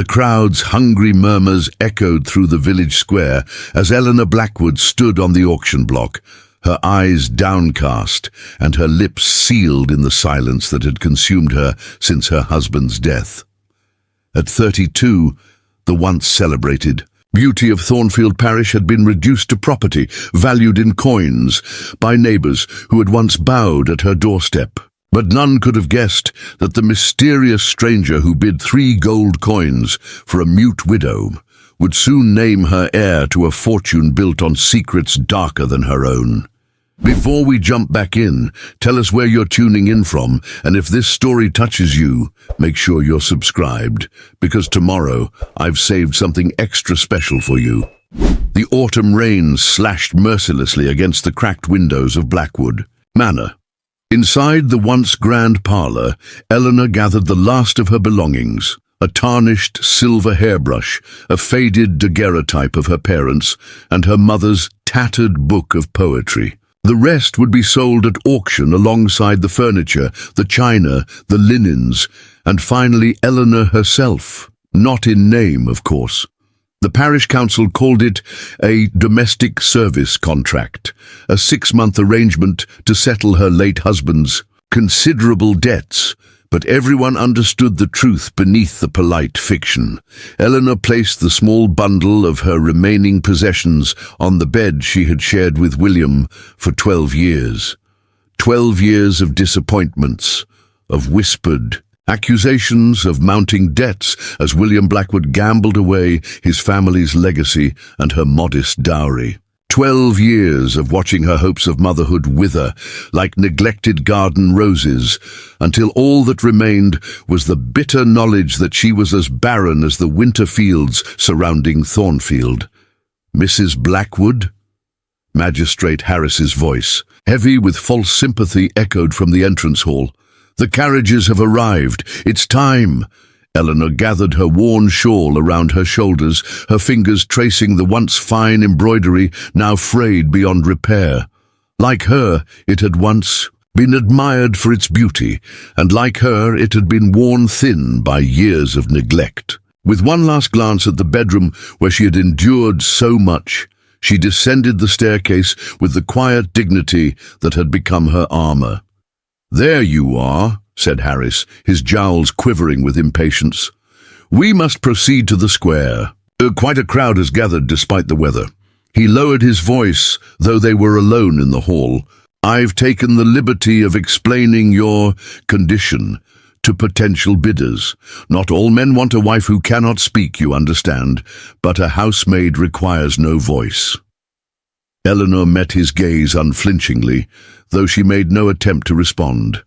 crowd's hungry murmurs echoed through the village square as Helena Blackwood stood on the auction block, her eyes downcast and her lips sealed in the silence that had consumed her since her husband's death. At 32, the once celebrated beauty of Thornfield Parish had been reduced to property, valued in coins, by neighbours who had once bowed at her doorstep. But none could have guessed that the mysterious stranger who bid 3 gold coins for a mute widow would soon name her heir to a fortune built on secrets darker than her own. Before we jump back in, tell us where you're tuning in from, and if this story touches you, make sure you're subscribed, because tomorrow I've saved something extra special for you. The autumn rain slashed mercilessly against the cracked windows of Blackwood Manor. Inside the once grand parlour, Helena gathered the last of her belongings, a tarnished silver hairbrush, a faded daguerreotype of her parents, and her mother's tattered book of poetry. The rest would be sold at auction alongside the furniture, the china, the linens, and finally Helena herself. Not in name, of course. The parish council called it a domestic service contract, a 6-month arrangement to settle her late husband's considerable debts, but everyone understood the truth beneath the polite fiction. Helena placed the small bundle of her remaining possessions on the bed she had shared with William for 12 years. 12 years of disappointments, of whispered accusations, of mounting debts as William Blackwood gambled away his family's legacy and her modest dowry. 12 years of watching her hopes of motherhood wither like neglected garden roses, until all that remained was the bitter knowledge that she was as barren as the winter fields surrounding Thornfield. Mrs. Blackwood? Magistrate Harris's voice, heavy with false sympathy, echoed from the entrance hall. The carriages have arrived. It's time. Helena gathered her worn shawl around her shoulders, her fingers tracing the once fine embroidery, now frayed beyond repair. Like her, it had once been admired for its beauty, and like her, it had been worn thin by years of neglect. With one last glance at the bedroom where she had endured so much, she descended the staircase with the quiet dignity that had become her armour. "There you are," said Harris, his jowls quivering with impatience. "We must proceed to the square. Quite a crowd has gathered despite the weather." He lowered his voice, though they were alone in the hall. "I've taken the liberty of explaining your condition to potential bidders. Not all men want a wife who cannot speak, you understand, but a housemaid requires no voice." Eleanor met his gaze unflinchingly, though she made no attempt to respond.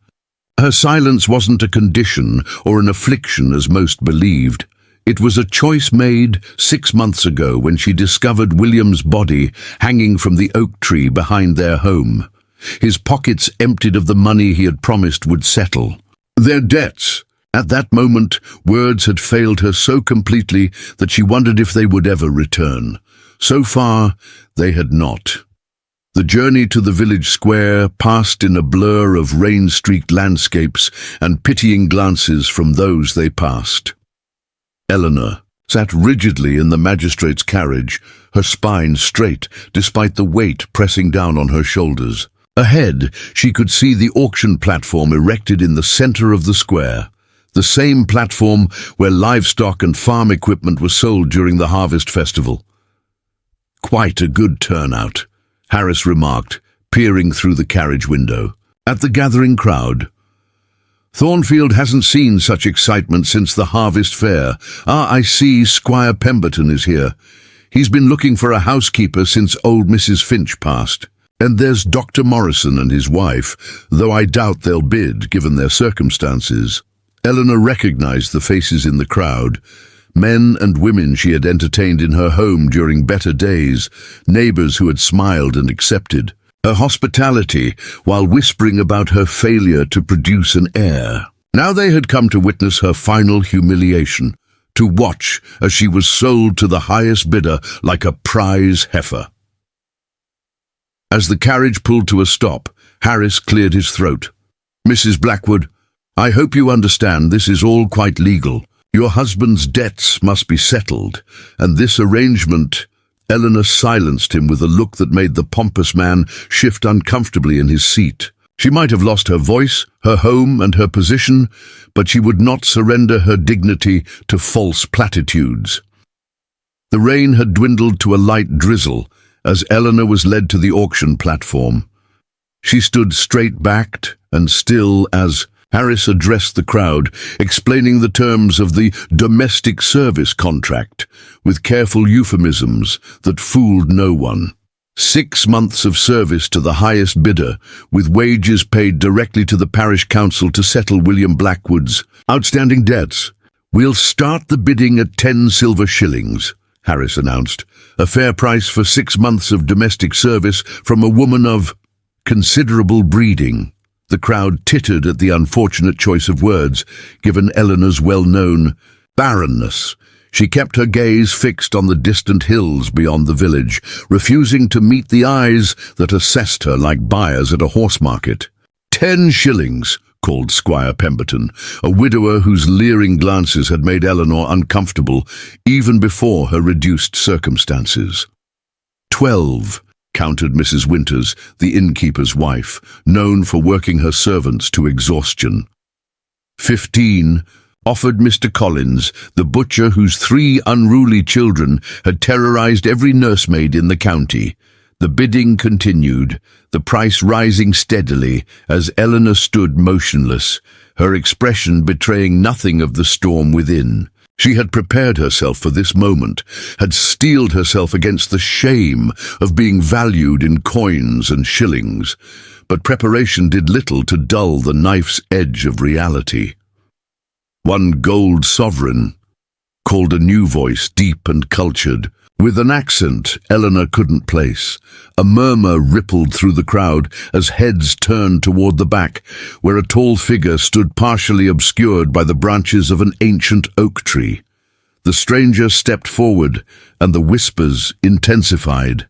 Her silence wasn't a condition or an affliction as most believed. It was a choice made 6 months ago when she discovered William's body hanging from the oak tree behind their home, his pockets emptied of the money he had promised would settle their debts. At that moment, words had failed her so completely that she wondered if they would ever return. So far, they had not. The journey to the village square passed in a blur of rain-streaked landscapes and pitying glances from those they passed. Eleanor sat rigidly in the magistrate's carriage, her spine straight despite the weight pressing down on her shoulders. Ahead, she could see the auction platform erected in the center of the square, the same platform where livestock and farm equipment was sold during the harvest festival. "Quite a good turnout," Harris remarked, peering through the carriage window at the gathering crowd. "Thornfield hasn't seen such excitement since the harvest fair. I see Squire Pemberton is here. He's been looking for a housekeeper since old Mrs. Finch passed. And there's Dr. Morrison and his wife, though I doubt they'll bid, given their circumstances." Eleanor recognized the faces in the crowd, men and women she had entertained in her home during better days, neighbors who had smiled and accepted her hospitality while whispering about her failure to produce an heir. Now they had come to witness her final humiliation, to watch as she was sold to the highest bidder like a prize heifer. As the carriage pulled to a stop, Harris cleared his throat. "Mrs. Blackwood, I hope you understand this is all quite legal. Your husband's debts must be settled, and this arrangement—" Helena silenced him with a look that made the pompous man shift uncomfortably in his seat. She might have lost her voice, her home, and her position, but she would not surrender her dignity to false platitudes. The rain had dwindled to a light drizzle as Helena was led to the auction platform. She stood straight-backed and still as Harris addressed the crowd, explaining the terms of the domestic service contract with careful euphemisms that fooled no one. 6 months of service to the highest bidder, with wages paid directly to the parish council to settle William Blackwood's outstanding debts. "We'll start the bidding at 10 silver shillings, Harris announced, a fair price for 6 months of domestic service from a woman of considerable breeding. The crowd tittered at the unfortunate choice of words, given Helena's well-known barrenness. She kept her gaze fixed on the distant hills beyond the village, refusing to meet the eyes that assessed her like buyers at a horse market. 10 shillings, called Squire Pemberton, a widower whose leering glances had made Eleanor uncomfortable even before her reduced circumstances. 12, countered Mrs. Winters, the innkeeper's wife, known for working her servants to exhaustion. 15, offered Mr. Collins, the butcher whose 3 unruly children had terrorized every nursemaid in the county. The bidding continued, the price rising steadily as Eleanor stood motionless, her expression betraying nothing of the storm within. She had prepared herself for this moment, had steeled herself against the shame of being valued in coins and shillings, but preparation did little to dull the knife's edge of reality. 1 gold sovereign, called a new voice, deep and cultured, with an accent Eleanor couldn't place. A murmur rippled through the crowd as heads turned toward the back, where a tall figure stood partially obscured by the branches of an ancient oak tree. The stranger stepped forward, and the whispers intensified.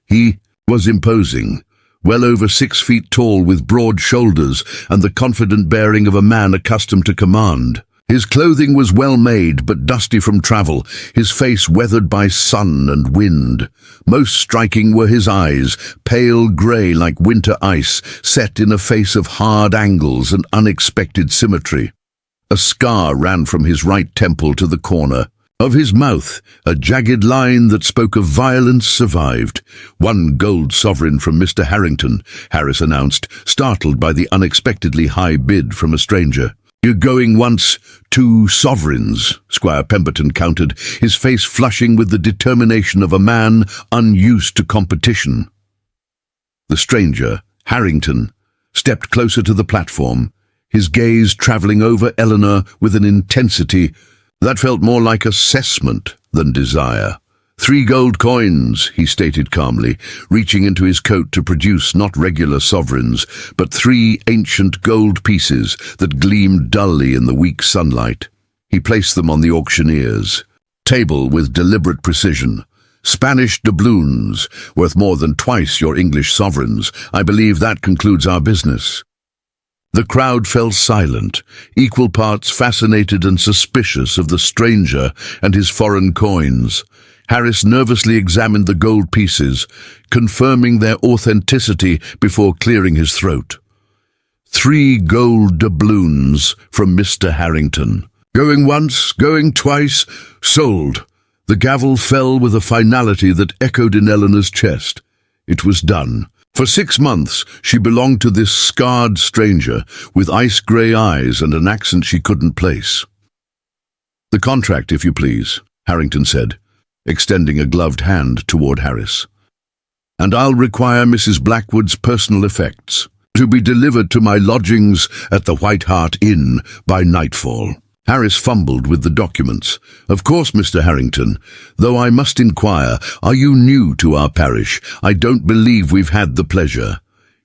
He was imposing, well over 6 feet tall, with broad shoulders and the confident bearing of a man accustomed to command. His clothing was well made, but dusty from travel, his face weathered by sun and wind. Most striking were his eyes, pale grey like winter ice, set in a face of hard angles and unexpected symmetry. A scar ran from his right temple to the corner. Of his mouth, a jagged line that spoke of violence survived. 1 gold sovereign from Mr. Harrington, Harris announced, startled by the unexpectedly high bid from a stranger. "You're going once, 2 sovereigns, Squire Pemberton countered, his face flushing with the determination of a man unused to competition. The stranger, Harrington, stepped closer to the platform, his gaze travelling over Eleanor with an intensity that felt more like assessment than desire. 3 gold coins, he stated calmly, reaching into his coat to produce not regular sovereigns, but 3 ancient gold pieces that gleamed dully in the weak sunlight. He placed them on the auctioneer's table with deliberate precision. "Spanish doubloons, worth more than twice your English sovereigns. I believe that concludes our business." The crowd fell silent, equal parts fascinated and suspicious of the stranger and his foreign coins. Harris nervously examined the gold pieces, confirming their authenticity before clearing his throat. 3 gold doubloons from Mr. Harrington. "Going once, going twice, sold." The gavel fell with a finality that echoed in Eleanor's chest. It was done. For 6 months she belonged to this scarred stranger, with ice-grey eyes and an accent she couldn't place. "The contract, if you please," Harrington said, extending a gloved hand toward Harris. "And I'll require Mrs. Blackwood's personal effects to be delivered to my lodgings at the White Hart Inn by nightfall." Harris fumbled with the documents. "Of course, Mr. Harrington, though I must inquire, are you new to our parish? I don't believe we've had the pleasure."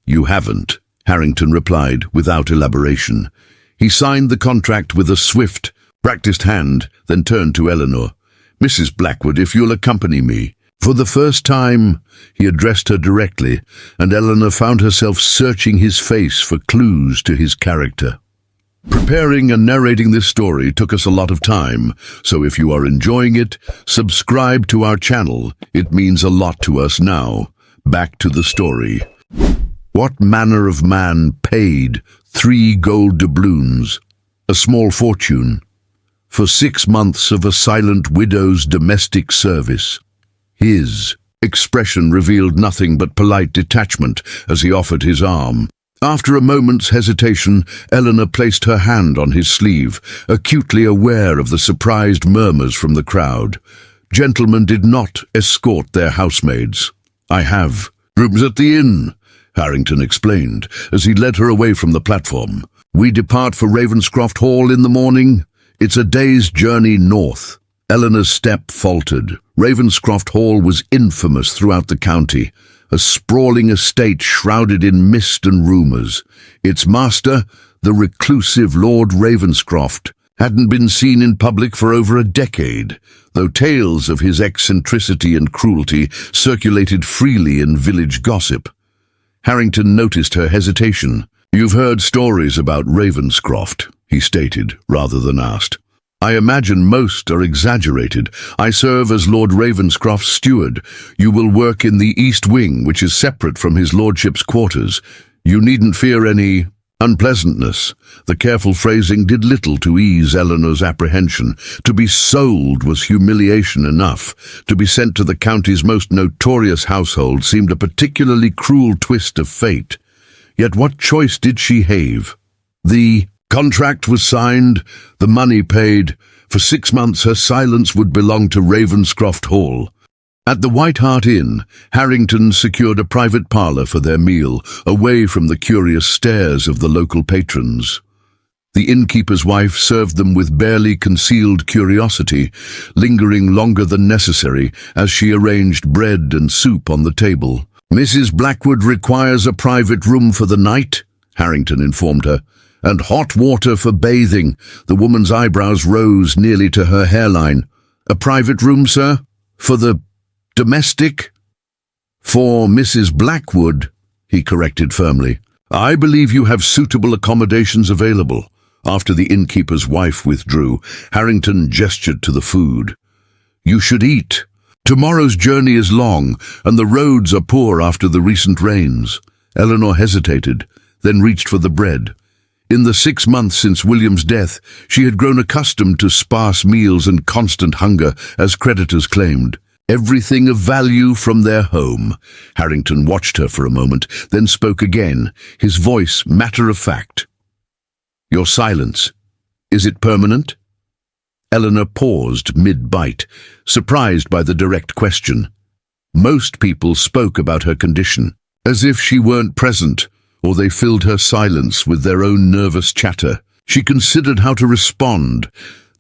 "You haven't," Harrington replied without elaboration. He signed the contract with a swift, practiced hand, then turned to Eleanor. "Mrs. Blackwood, if you'll accompany me." For the first time, he addressed her directly, and Eleanor found herself searching his face for clues to his character. Preparing and narrating this story took us a lot of time, so if you are enjoying it, subscribe to our channel. It means a lot to us now. Back to the story. What manner of man paid 3 gold doubloons, a small fortune, for 6 months of a silent widow's domestic service? His expression revealed nothing but polite detachment as he offered his arm. After a moment's hesitation, Helena placed her hand on his sleeve, acutely aware of the surprised murmurs from the crowd. Gentlemen did not escort their housemaids. "I have rooms at the inn," Harrington explained, as he led her away from the platform. "We depart for Ravenscroft Hall in the morning. It's a day's journey north." Helena's step faltered. Ravenscroft Hall was infamous throughout the county, a sprawling estate shrouded in mist and rumours. Its master, the reclusive Lord Ravenscroft, hadn't been seen in public for over a decade, though tales of his eccentricity and cruelty circulated freely in village gossip. Harrington noticed her hesitation. "You've heard stories about Ravenscroft," he stated, rather than asked. "I imagine most are exaggerated. I serve as Lord Ravenscroft's steward. You will work in the East Wing, which is separate from his lordship's quarters. You needn't fear any unpleasantness." The careful phrasing did little to ease Eleanor's apprehension. To be sold was humiliation enough. To be sent to the county's most notorious household seemed a particularly cruel twist of fate. Yet what choice did she have? The contract was signed, the money paid. For 6 months her silence would belong to Ravenscroft Hall. At the White Hart Inn, Harrington secured a private parlour for their meal, away from the curious stares of the local patrons. The innkeeper's wife served them with barely concealed curiosity, lingering longer than necessary as she arranged bread and soup on the table. "Mrs. Blackwood requires a private room for the night," Harrington informed her, "and hot water for bathing." The woman's eyebrows rose nearly to her hairline. "A private room, sir? For the domestic?" "For Mrs. Blackwood," he corrected firmly. "I believe you have suitable accommodations available." After the innkeeper's wife withdrew, Harrington gestured to the food. "You should eat. Tomorrow's journey is long, and the roads are poor after the recent rains." Eleanor hesitated, then reached for the bread. In the 6 months since William's death, she had grown accustomed to sparse meals and constant hunger, as creditors claimed. "Everything of value from their home." Harrington watched her for a moment, then spoke again, his voice matter-of-fact. "Your silence, is it permanent?" Eleanor paused mid-bite, surprised by the direct question. Most people spoke about her condition, as if she weren't present, or they filled her silence with their own nervous chatter. She considered how to respond,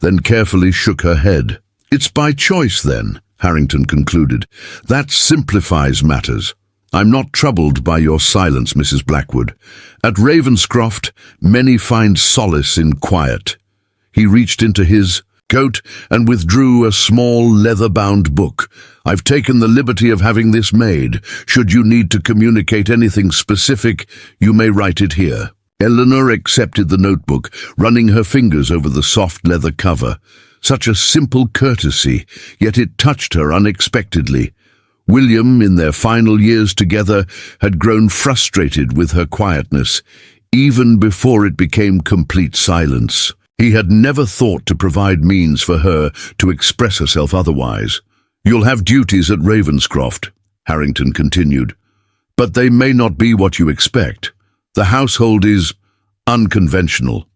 then carefully shook her head. "It's by choice, then," Harrington concluded. "That simplifies matters. I'm not troubled by your silence, Mrs. Blackwood. At Ravenscroft, many find solace in quiet." He reached into his coat and withdrew a small leather-bound book. "I've taken the liberty of having this made. Should you need to communicate anything specific, you may write it here." Eleanor accepted the notebook, running her fingers over the soft leather cover. Such a simple courtesy, yet it touched her unexpectedly. William, in their final years together, had grown frustrated with her quietness, even before it became complete silence. He had never thought to provide means for her to express herself otherwise. "You'll have duties at Ravenscroft," Harrington continued, "but they may not be what you expect. The household is unconventional."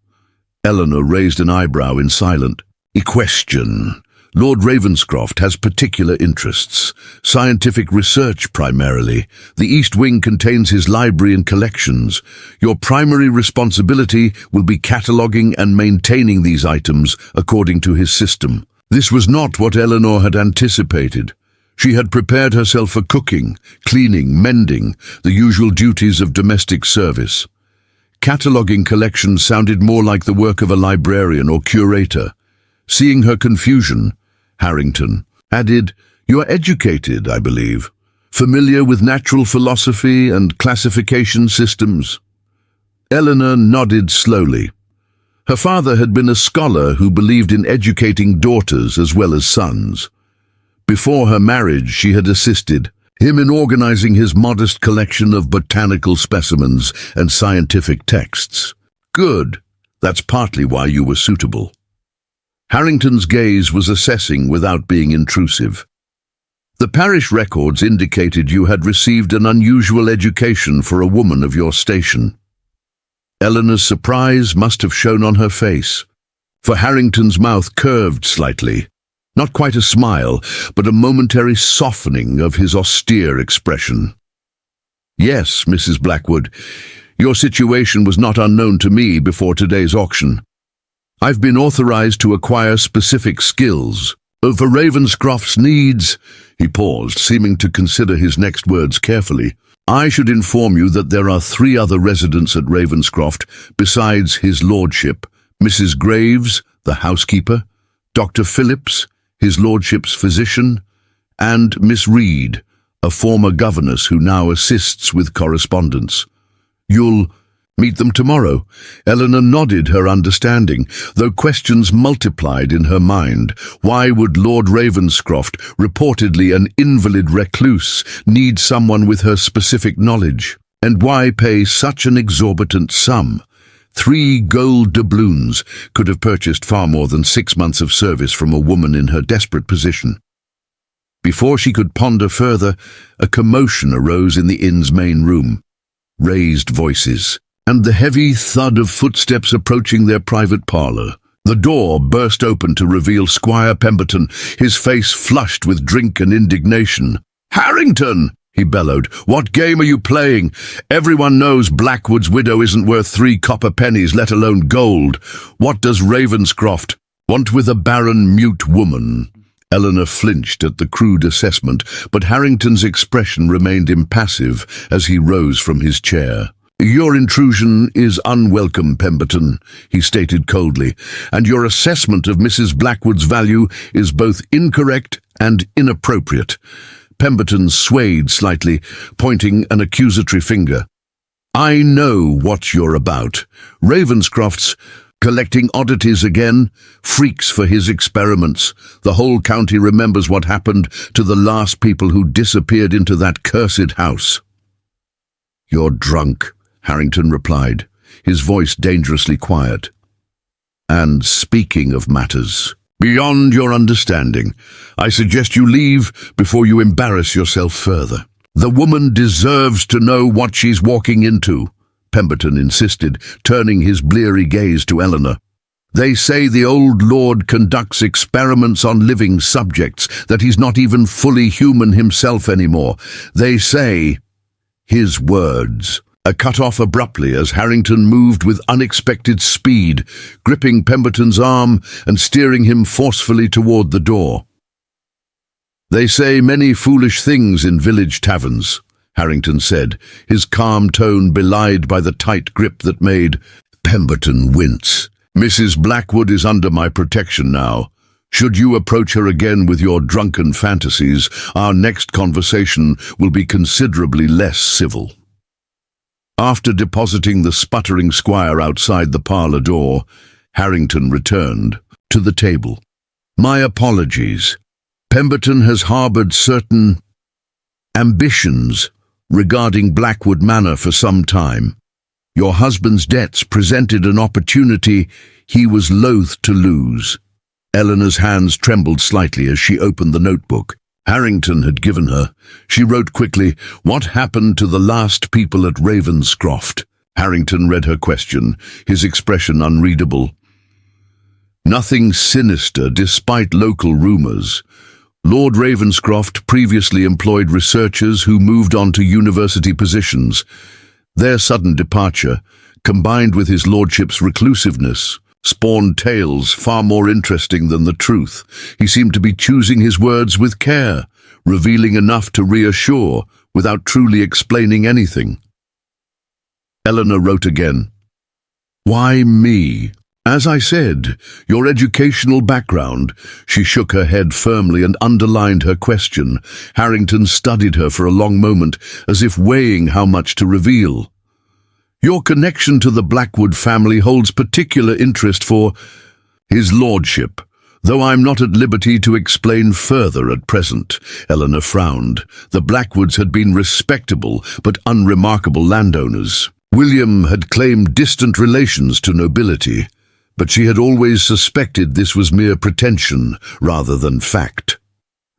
Eleanor raised an eyebrow in silent question. "Lord Ravenscroft has particular interests, scientific research primarily. The East Wing contains his library and collections. Your primary responsibility will be cataloguing and maintaining these items according to his system." This was not what Eleanor had anticipated. She had prepared herself for cooking, cleaning, mending, the usual duties of domestic service. Cataloguing collections sounded more like the work of a librarian or curator. Seeing her confusion, Harrington added, "You're educated, I believe, familiar with natural philosophy and classification systems." Eleanor nodded slowly. Her father had been a scholar who believed in educating daughters as well as sons. Before her marriage, she had assisted him in organizing his modest collection of botanical specimens and scientific texts. Good. That's partly why you were suitable. Harrington's gaze was assessing without being intrusive. The parish records indicated you had received an unusual education for a woman of your station. Eleanor's surprise must have shown on her face, for Harrington's mouth curved slightly. Not quite a smile, but a momentary softening of his austere expression. Yes, Mrs. Blackwood, your situation was not unknown to me before today's auction. I've been authorized to acquire specific skills. For Ravenscroft's needs, he paused, seeming to consider his next words carefully. I should inform you that there are 3 other residents at Ravenscroft, besides his lordship, Mrs. Graves, the housekeeper, Dr. Phillips, his lordship's physician, and Miss Reed, a former governess who now assists with correspondence. You'll meet them tomorrow. Eleanor nodded her understanding, though questions multiplied in her mind. Why would Lord Ravenscroft, reportedly an invalid recluse, need someone with her specific knowledge? And why pay such an exorbitant sum? 3 gold doubloons could have purchased far more than 6 months of service from a woman in her desperate position. Before she could ponder further, a commotion arose in the inn's main room. Raised voices, and the heavy thud of footsteps approaching their private parlour. The door burst open to reveal Squire Pemberton, his face flushed with drink and indignation. "Harrington!" he bellowed. "What game are you playing? Everyone knows Blackwood's widow isn't worth 3 copper pennies, let alone gold. What does Ravenscroft want with a barren, mute woman?" Eleanor flinched at the crude assessment, but Harrington's expression remained impassive as he rose from his chair. "Your intrusion is unwelcome, Pemberton," he stated coldly, "and your assessment of Mrs. Blackwood's value is both incorrect and inappropriate." Pemberton swayed slightly, pointing an accusatory finger. "I know what you're about. Ravenscroft's collecting oddities again, freaks for his experiments. The whole county remembers what happened to the last people who disappeared into that cursed house." "You're drunk," Harrington replied, his voice dangerously quiet. "And speaking of matters beyond your understanding, I suggest you leave before you embarrass yourself further. The woman deserves to know what she's walking into," Pemberton insisted, turning his bleary gaze to Eleanor. "They say the old lord conducts experiments on living subjects, that he's not even fully human himself anymore. They say—" His words cut off abruptly as Harrington moved with unexpected speed, gripping Pemberton's arm and steering him forcefully toward the door. "They say many foolish things in village taverns," Harrington said, his calm tone belied by the tight grip that made Pemberton wince. "Mrs. Blackwood is under my protection now. Should you approach her again with your drunken fantasies, our next conversation will be considerably less civil." After depositing the sputtering squire outside the parlour door, Harrington returned to the table. "My apologies. Pemberton has harboured certain ambitions regarding Blackwood Manor for some time. Your husband's debts presented an opportunity he was loath to lose." Eleanor's hands trembled slightly as she opened the notebook Harrington had given her. She wrote quickly, "What happened to the last people at Ravenscroft?" Harrington read her question, his expression unreadable. "Nothing sinister, despite local rumours. Lord Ravenscroft previously employed researchers who moved on to university positions. Their sudden departure, combined with his lordship's reclusiveness, spawned tales far more interesting than the truth. He seemed to be choosing his words with care, revealing enough to reassure without truly explaining anything." Eleanor wrote again, "Why me? As I said, your educational background." She shook her head firmly and underlined her question. Harrington studied her for a long moment, as if weighing how much to reveal. Your connection to the Blackwood family holds particular interest for his lordship, though I'm not at liberty to explain further at present." Helena frowned. The Blackwoods had been respectable but unremarkable landowners. William had claimed distant relations to nobility, but she had always suspected this was mere pretension rather than fact.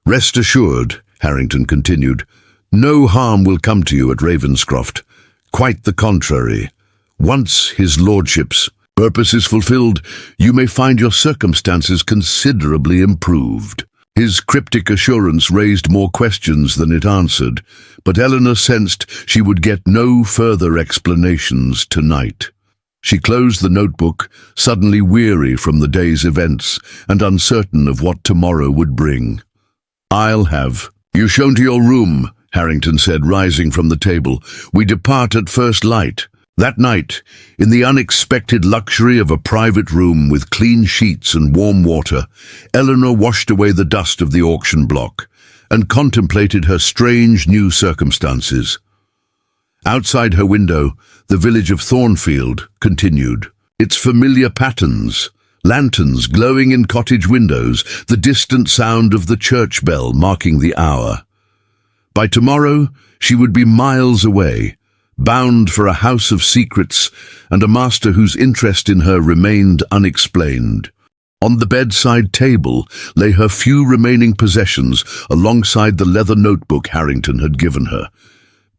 "Rest assured," Harrington continued, "no harm will come to you at Ravenscroft. Quite the contrary. Once his lordship's purpose is fulfilled, you may find your circumstances considerably improved." His cryptic assurance raised more questions than it answered, but Helena sensed she would get no further explanations tonight. She closed the notebook, suddenly weary from the day's events and uncertain of what tomorrow would bring. "I'll have you shown to your room," Harrington said, rising from the table. "We depart at first light." That night, in the unexpected luxury of a private room with clean sheets and warm water, Eleanor washed away the dust of the auction block and contemplated her strange new circumstances. Outside her window, the village of Thornfield continued. Its familiar patterns, lanterns glowing in cottage windows, the distant sound of the church bell marking the hour. By tomorrow, she would be miles away, bound for a house of secrets and a master whose interest in her remained unexplained. On the bedside table lay her few remaining possessions alongside the leather notebook Harrington had given her.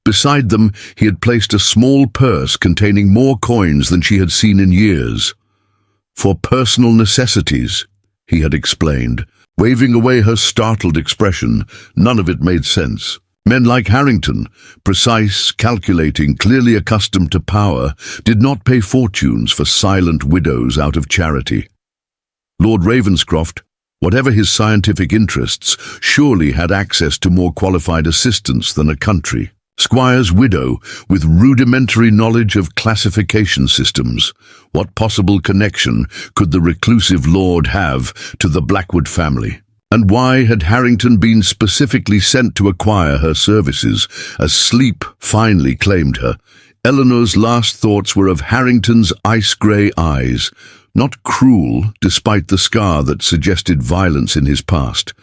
Beside them, he had placed a small purse containing more coins than she had seen in years. "For personal necessities," he had explained, waving away her startled expression. None of it made sense. Men like Harrington, precise, calculating, clearly accustomed to power, did not pay fortunes for silent widows out of charity. Lord Ravenscroft, whatever his scientific interests, surely had access to more qualified assistants than a country squire's widow with rudimentary knowledge of classification systems. What possible connection could the reclusive lord have to the Blackwood family? And why had Harrington been specifically sent to acquire her services, as sleep finally claimed her? Eleanor's last thoughts were of Harrington's ice-grey eyes, not cruel despite the scar that suggested violence in his past,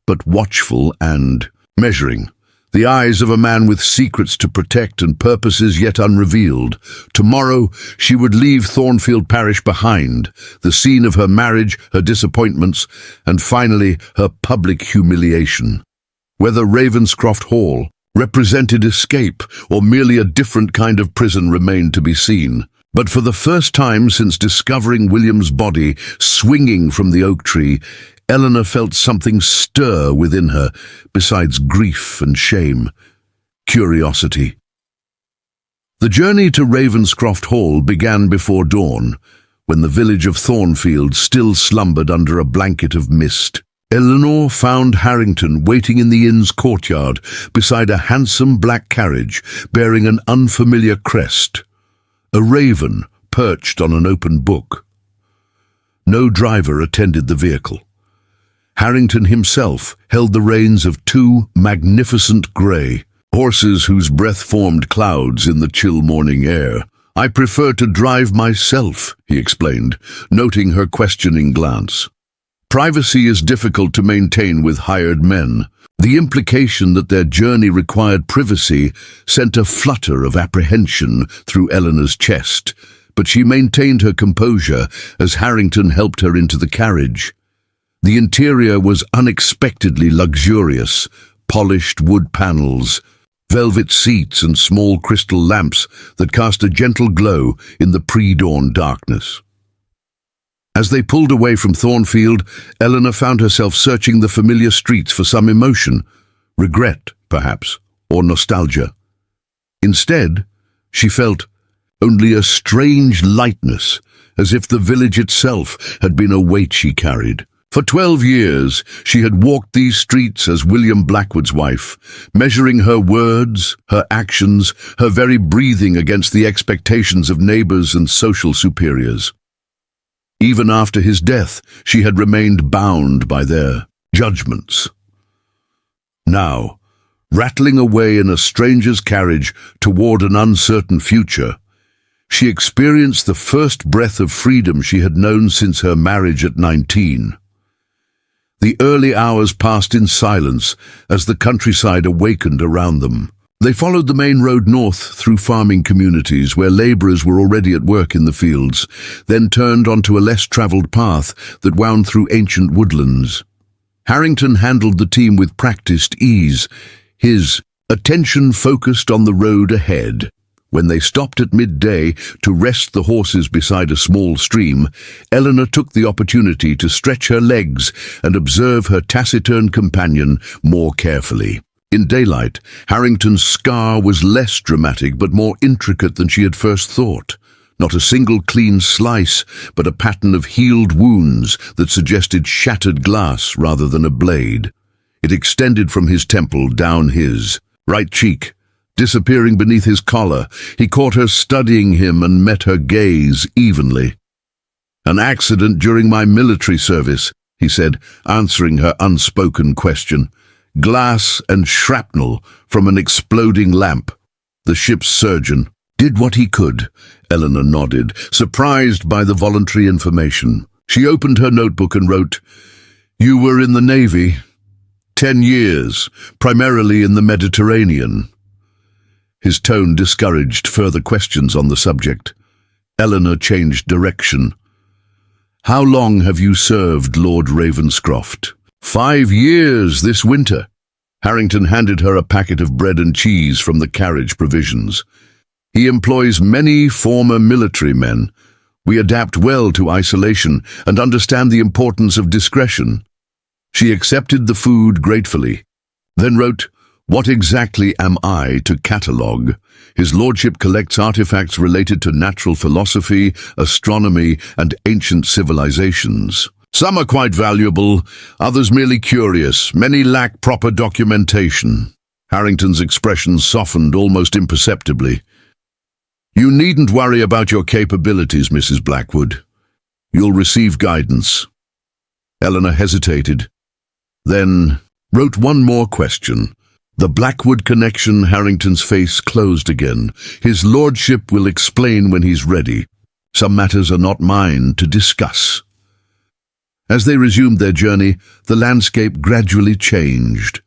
but watchful and measuring. The eyes of a man with secrets to protect and purposes yet unrevealed. Tomorrow she would leave Thornfield Parish behind, the scene of her marriage, her disappointments, and finally her public humiliation. Whether Ravenscroft Hall represented escape or merely a different kind of prison remained to be seen. But for the first time since discovering William's body swinging from the oak tree, Eleanor felt something stir within her, besides grief and shame, curiosity. The journey to Ravenscroft Hall began before dawn, when the village of Thornfield still slumbered under a blanket of mist. Eleanor found Harrington waiting in the inn's courtyard beside a handsome black carriage bearing an unfamiliar crest, a raven perched on an open book. No driver attended the vehicle. Harrington himself held the reins of two magnificent grey horses whose breath formed clouds in the chill morning air. "I prefer to drive myself," he explained, noting her questioning glance. Privacy is difficult to maintain with hired men. The implication that their journey required privacy sent a flutter of apprehension through Eleanor's chest, but she maintained her composure as Harrington helped her into the carriage. The interior was unexpectedly luxurious, polished wood panels, velvet seats and small crystal lamps that cast a gentle glow in the pre-dawn darkness. As they pulled away from Thornfield, Eleanor found herself searching the familiar streets for some emotion, regret, perhaps, or nostalgia. Instead, she felt only a strange lightness, as if the village itself had been a weight she carried. For 12 years, she had walked these streets as William Blackwood's wife, measuring her words, her actions, her very breathing against the expectations of neighbors and social superiors. Even after his death, she had remained bound by their judgments. Now, rattling away in a stranger's carriage toward an uncertain future, She experienced the first breath of freedom she had known since her marriage at 19. The early hours passed in silence as the countryside awakened around them. They followed the main road north through farming communities where labourers were already at work in the fields, then turned onto a less travelled path that wound through ancient woodlands. Harrington handled the team with practiced ease, his attention focused on the road ahead. When they stopped at midday to rest the horses beside a small stream, Helena took the opportunity to stretch her legs and observe her taciturn companion more carefully. In daylight, Harrington's scar was less dramatic but more intricate than she had first thought. Not a single clean slice, but a pattern of healed wounds that suggested shattered glass rather than a blade. It extended from his temple down his right cheek, disappearing beneath his collar. He caught her studying him and met her gaze evenly. "An accident during my military service," he said, answering her unspoken question. "Glass and shrapnel from an exploding lamp. The ship's surgeon did what he could." Helena nodded, surprised by the voluntary information. She opened her notebook and wrote, "You were in the Navy. 10 years, primarily in the Mediterranean." His tone discouraged further questions on the subject. Helena changed direction. "How long have you served Lord Ravenscroft?" 5 years this winter." Harrington handed her a packet of bread and cheese from the carriage provisions. "He employs many former military men. We adapt well to isolation and understand the importance of discretion." She accepted the food gratefully, then wrote, "What exactly am I to catalogue? His lordship collects artifacts related to natural philosophy, astronomy, and ancient civilizations. Some are quite valuable, others merely curious. Many lack proper documentation." Harrington's expression softened almost imperceptibly. "You needn't worry about your capabilities, Mrs. Blackwood. You'll receive guidance." Helena hesitated, then wrote one more question. The Blackwood connection. Harrington's face closed again. "His lordship will explain when he's ready. Some matters are not mine to discuss." As they resumed their journey, the landscape gradually changed.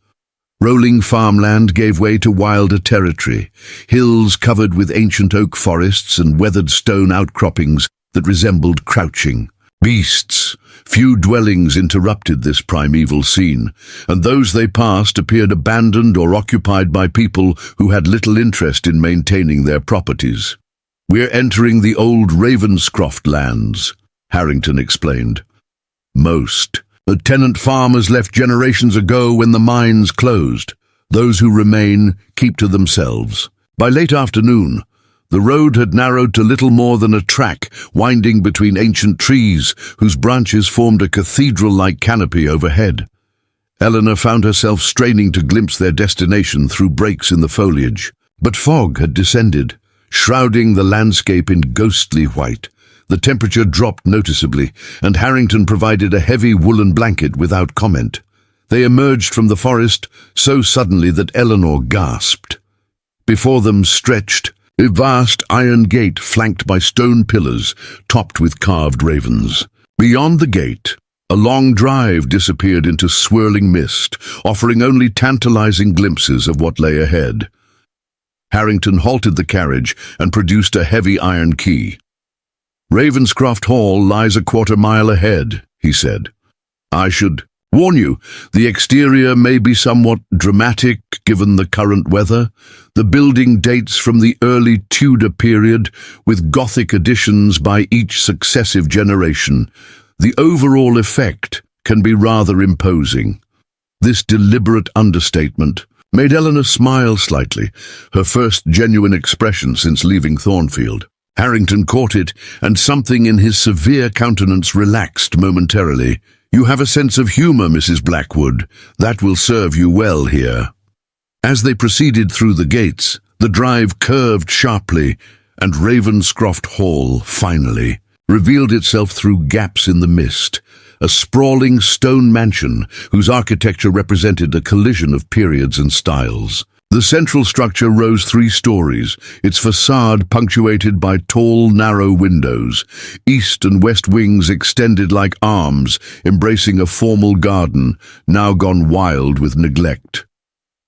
Rolling farmland gave way to wilder territory, hills covered with ancient oak forests and weathered stone outcroppings that resembled crouching beasts. Few dwellings interrupted this primeval scene, and those they passed appeared abandoned or occupied by people who had little interest in maintaining their properties. "We're entering the old Ravenscroft lands," Harrington explained. "Most. The tenant farmers left generations ago when the mines closed. Those who remain keep to themselves." By late afternoon, the road had narrowed to little more than a track, winding between ancient trees whose branches formed a cathedral-like canopy overhead. Helena found herself straining to glimpse their destination through breaks in the foliage. But fog had descended, shrouding the landscape in ghostly white. The temperature dropped noticeably, and Harrington provided a heavy woolen blanket without comment. They emerged from the forest so suddenly that Eleanor gasped. Before them stretched a vast iron gate flanked by stone pillars topped with carved ravens. Beyond the gate, a long drive disappeared into swirling mist, offering only tantalizing glimpses of what lay ahead. Harrington halted the carriage and produced a heavy iron key. "Ravenscroft Hall lies a quarter-mile ahead," he said. "I should warn you, the exterior may be somewhat dramatic given the current weather. The building dates from the early Tudor period, with Gothic additions by each successive generation. The overall effect can be rather imposing." This deliberate understatement made Helena smile slightly, her first genuine expression since leaving Thornfield. Harrington caught it, and something in his severe countenance relaxed momentarily. "You have a sense of humour, Mrs. Blackwood. That will serve you well here." As they proceeded through the gates, the drive curved sharply, and Ravenscroft Hall, finally, revealed itself through gaps in the mist, a sprawling stone mansion whose architecture represented a collision of periods and styles. The central structure rose 3 stories, its facade punctuated by tall, narrow windows. East and west wings extended like arms, embracing a formal garden, now gone wild with neglect.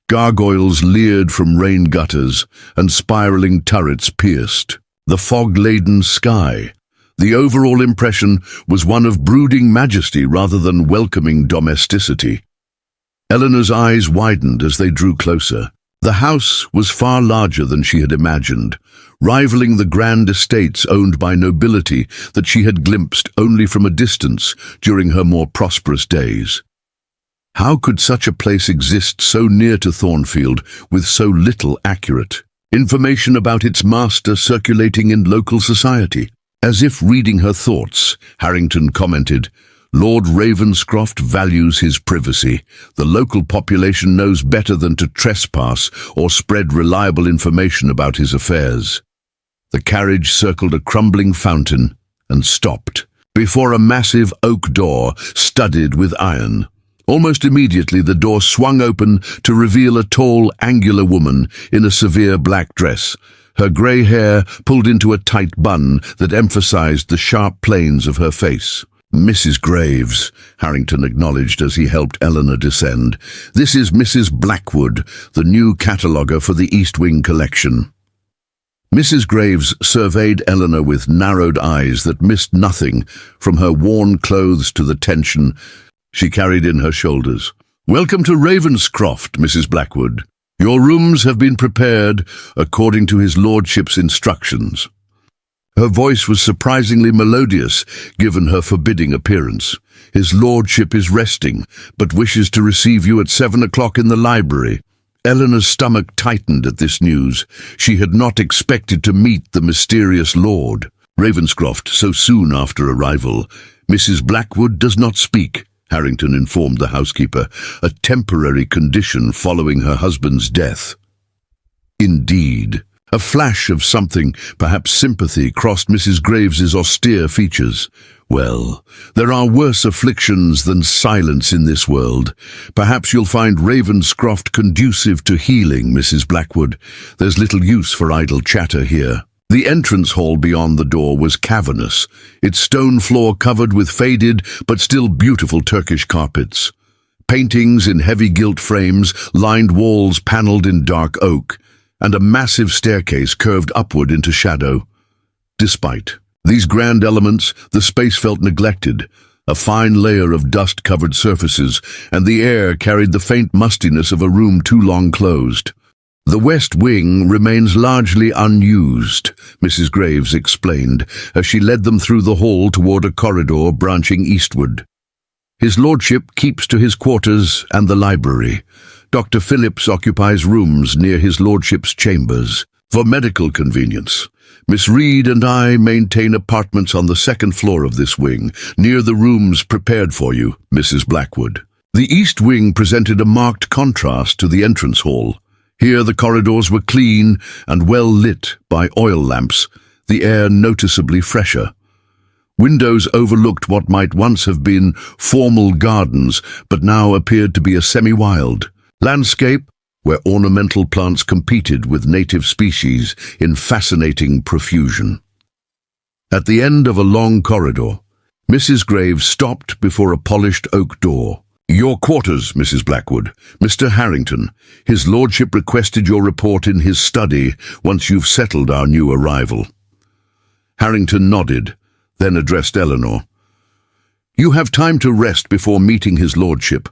Gargoyles leered from rain gutters, and spiraling turrets pierced the fog-laden sky. The overall impression was one of brooding majesty rather than welcoming domesticity. Eleanor's eyes widened as they drew closer. The house was far larger than she had imagined, rivaling the grand estates owned by nobility that she had glimpsed only from a distance during her more prosperous days. How could such a place exist so near to Thornfield with so little accurate information about its master circulating in local society? As if reading her thoughts, Harrington commented, "Lord Ravenscroft values his privacy. The local population knows better than to trespass or spread reliable information about his affairs." The carriage circled a crumbling fountain and stopped before a massive oak door studded with iron. Almost immediately the door swung open to reveal a tall, angular woman in a severe black dress, her grey hair pulled into a tight bun that emphasized the sharp planes of her face. "Mrs. Graves," Harrington acknowledged as he helped Eleanor descend. "This is Mrs. Blackwood, the new cataloguer for the East Wing collection." Mrs. Graves surveyed Eleanor with narrowed eyes that missed nothing, from her worn clothes to the tension she carried in her shoulders. "Welcome to Ravenscroft, Mrs. Blackwood. Your rooms have been prepared according to his lordship's instructions." Her voice was surprisingly melodious, given her forbidding appearance. "His lordship is resting, but wishes to receive you at 7 o'clock in the library." Eleanor's stomach tightened at this news. She had not expected to meet the mysterious lord. Ravenscroft so soon after arrival. "Mrs. Blackwood does not speak," Harrington informed the housekeeper, "a temporary condition following her husband's death." Indeed. A flash of something, perhaps sympathy, crossed Mrs. Graves's austere features. "Well, there are worse afflictions than silence in this world. Perhaps you'll find Ravenscroft conducive to healing, Mrs. Blackwood. There's little use for idle chatter here." The entrance hall beyond the door was cavernous, its stone floor covered with faded but still beautiful Turkish carpets. Paintings in heavy gilt frames lined walls paneled in dark oak, and a massive staircase curved upward into shadow. Despite these grand elements, the space felt neglected. A fine layer of dust-covered surfaces, and the air carried the faint mustiness of a room too long closed. "The west wing remains largely unused," Mrs. Graves explained, as she led them through the hall toward a corridor branching eastward. "His lordship keeps to his quarters and the library. Dr. Phillips occupies rooms near his lordship's chambers. For medical convenience, Miss Reed and I maintain apartments on the 2nd floor of this wing, near the rooms prepared for you, Mrs. Blackwood." The east wing presented a marked contrast to the entrance hall. Here the corridors were clean and well lit by oil lamps, the air noticeably fresher. Windows overlooked what might once have been formal gardens, but now appeared to be a semi-wild landscape where ornamental plants competed with native species in fascinating profusion. At the end of a long corridor, Mrs. Graves stopped before a polished oak door. "Your quarters, Mrs. Blackwood. Mr. Harrington. His lordship requested your report in his study once you've settled our new arrival." Harrington nodded, then addressed Eleanor. "You have time to rest before meeting his lordship.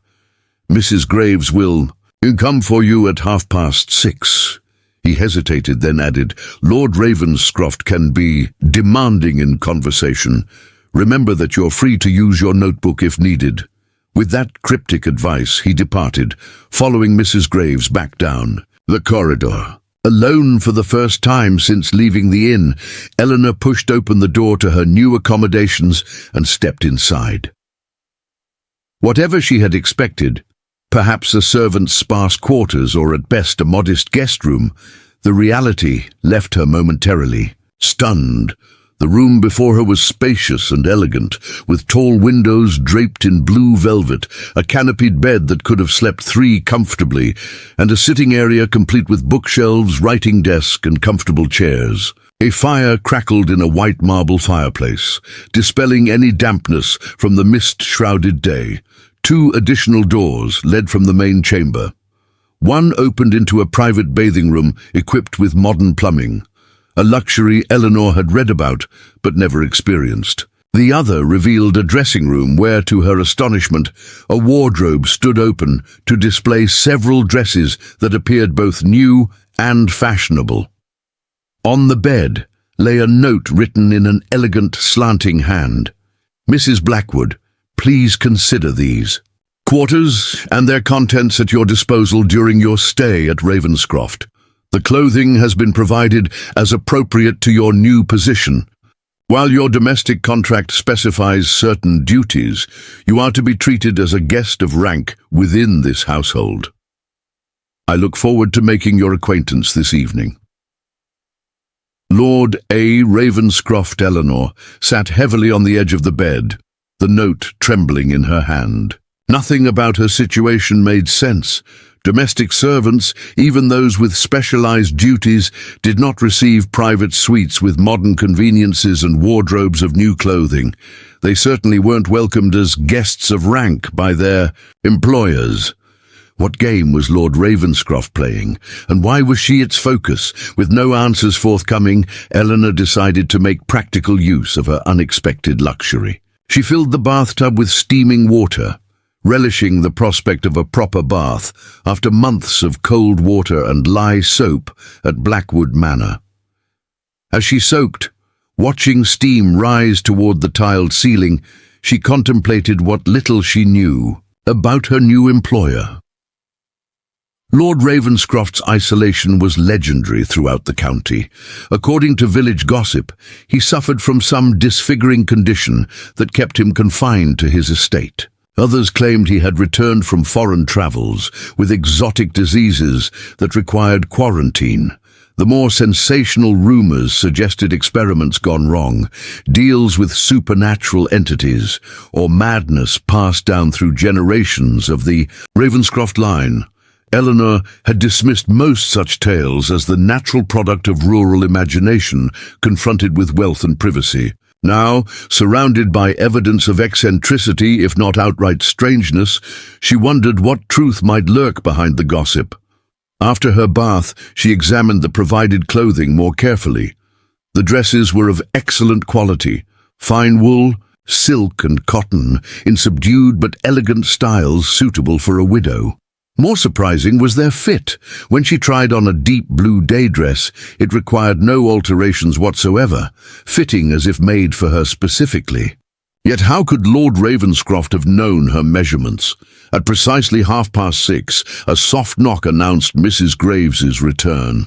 Mrs. Graves will come for you at 6:30. He hesitated, then added, "Lord Ravenscroft can be demanding in conversation. Remember that you're free to use your notebook if needed." With that cryptic advice, he departed, following Mrs. Graves back down the corridor. Alone for the first time since leaving the inn, Eleanor pushed open the door to her new accommodations and stepped inside. Whatever she had expected, perhaps a servant's sparse quarters or at best a modest guest room, the reality left her momentarily. Stunned, The room before her was spacious and elegant, with tall windows draped in blue velvet, a canopied bed that could have slept three comfortably, and a sitting area complete with bookshelves, writing desk, and comfortable chairs. A fire crackled in a white marble fireplace, dispelling any dampness from the mist-shrouded day. Two additional doors led from the main chamber. One opened into a private bathing room equipped with modern plumbing, a luxury Eleanor had read about but never experienced. The other revealed a dressing room where, to her astonishment, a wardrobe stood open to display several dresses that appeared both new and fashionable. On the bed lay a note written in an elegant, slanting hand. "Mrs. Blackwood, please consider these. Quarters and their contents at your disposal during your stay at Ravenscroft. The clothing has been provided as appropriate to your new position. While your domestic contract specifies certain duties, you are to be treated as a guest of rank within this household. I look forward to making your acquaintance this evening." Lord A. Ravenscroft Eleanor sat heavily on the edge of the bed, the note trembling in her hand. Nothing about her situation made sense. Domestic servants, even those with specialized duties, did not receive private suites with modern conveniences and wardrobes of new clothing. They certainly weren't welcomed as guests of rank by their employers. What game was Lord Ravenscroft playing, and why was she its focus? With no answers forthcoming, Eleanor decided to make practical use of her unexpected luxury. She filled the bathtub with steaming water, relishing the prospect of a proper bath after months of cold water and lye soap at Blackwood Manor. As she soaked, watching steam rise toward the tiled ceiling, she contemplated what little she knew about her new employer. Lord Ravenscroft's isolation was legendary throughout the county. According to village gossip, he suffered from some disfiguring condition that kept him confined to his estate. Others claimed he had returned from foreign travels with exotic diseases that required quarantine. The more sensational rumors suggested experiments gone wrong, deals with supernatural entities, or madness passed down through generations of the Ravenscroft line. Eleanor had dismissed most such tales as the natural product of rural imagination confronted with wealth and privacy. Now, surrounded by evidence of eccentricity, if not outright strangeness, she wondered what truth might lurk behind the gossip. After her bath, she examined the provided clothing more carefully. The dresses were of excellent quality, fine wool, silk and cotton, in subdued but elegant styles suitable for a widow. More surprising was their fit. When she tried on a deep blue day dress, it required no alterations whatsoever, fitting as if made for her specifically. Yet how could Lord Ravenscroft have known her measurements? At precisely 6:30, a soft knock announced Mrs. Graves's return.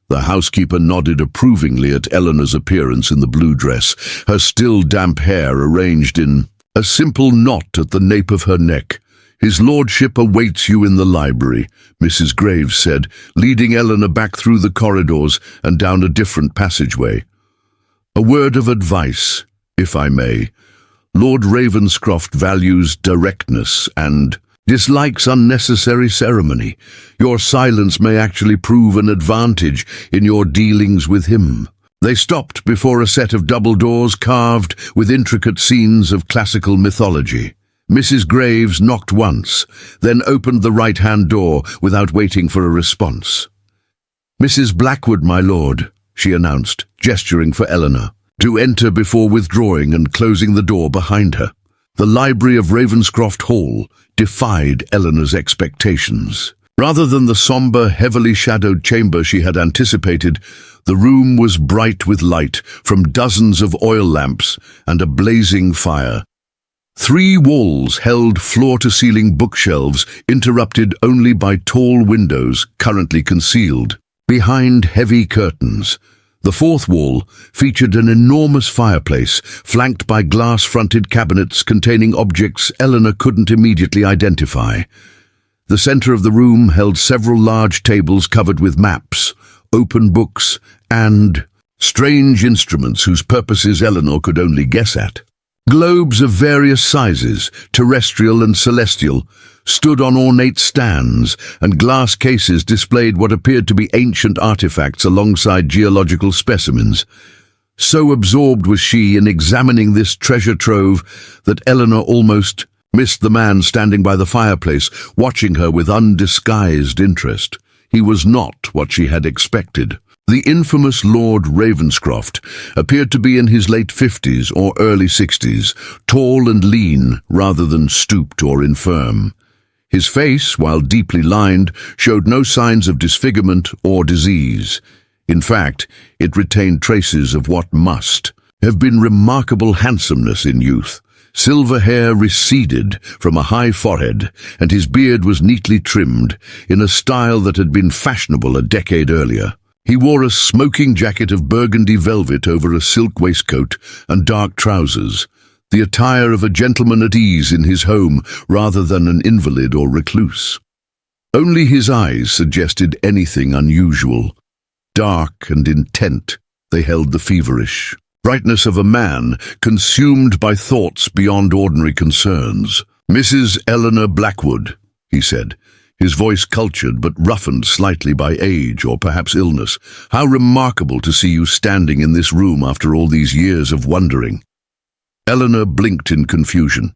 The housekeeper nodded approvingly at Eleanor's appearance in the blue dress, her still damp hair arranged in a simple knot at the nape of her neck. "His lordship awaits you in the library," Mrs. Graves said, leading Eleanor back through the corridors and down a different passageway. "A word of advice, if I may. Lord Ravenscroft values directness and dislikes unnecessary ceremony. Your silence may actually prove an advantage in your dealings with him." They stopped before a set of double doors carved with intricate scenes of classical mythology. Mrs. Graves knocked once, then opened the right-hand door without waiting for a response. "Mrs. Blackwood, my lord," she announced, gesturing for Eleanor to enter before withdrawing and closing the door behind her. The library of Ravenscroft Hall defied Eleanor's expectations. Rather than the somber, heavily shadowed chamber she had anticipated, the room was bright with light from dozens of oil lamps and a blazing fire. 3 walls held floor-to-ceiling bookshelves, interrupted only by tall windows currently concealed behind heavy curtains. The 4th wall featured an enormous fireplace, flanked by glass-fronted cabinets containing objects Eleanor couldn't immediately identify. The center of the room held several large tables covered with maps, open books, and strange instruments whose purposes Eleanor could only guess at. Globes of various sizes, terrestrial and celestial, stood on ornate stands, and glass cases displayed what appeared to be ancient artifacts alongside geological specimens. So absorbed was she in examining this treasure trove that Eleanor almost missed the man standing by the fireplace, watching her with undisguised interest. He was not what she had expected. The infamous Lord Ravenscroft appeared to be in his late 50s or early 60s, tall and lean rather than stooped or infirm. His face, while deeply lined, showed no signs of disfigurement or disease. In fact, it retained traces of what must have been remarkable handsomeness in youth. Silver hair receded from a high forehead, and his beard was neatly trimmed in a style that had been fashionable a decade earlier. He wore a smoking jacket of burgundy velvet over a silk waistcoat and dark trousers, the attire of a gentleman at ease in his home rather than an invalid or recluse. Only his eyes suggested anything unusual. Dark and intent, they held the feverish brightness of a man consumed by thoughts beyond ordinary concerns. "Mrs. Eleanor Blackwood," he said, his voice cultured but roughened slightly by age or perhaps illness. "How remarkable to see you standing in this room after all these years of wondering." Eleanor blinked in confusion.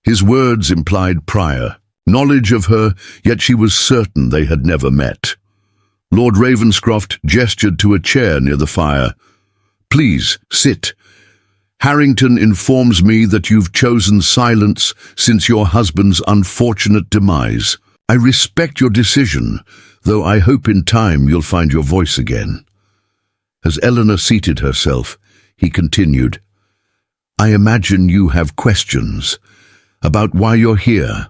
His words implied prior knowledge of her, yet she was certain they had never met. Lord Ravenscroft gestured to a chair near the fire. "Please, sit. Harrington informs me that you've chosen silence since your husband's unfortunate demise. I respect your decision, though I hope in time you'll find your voice again." As Eleanor seated herself, he continued, "I imagine you have questions about why you're here,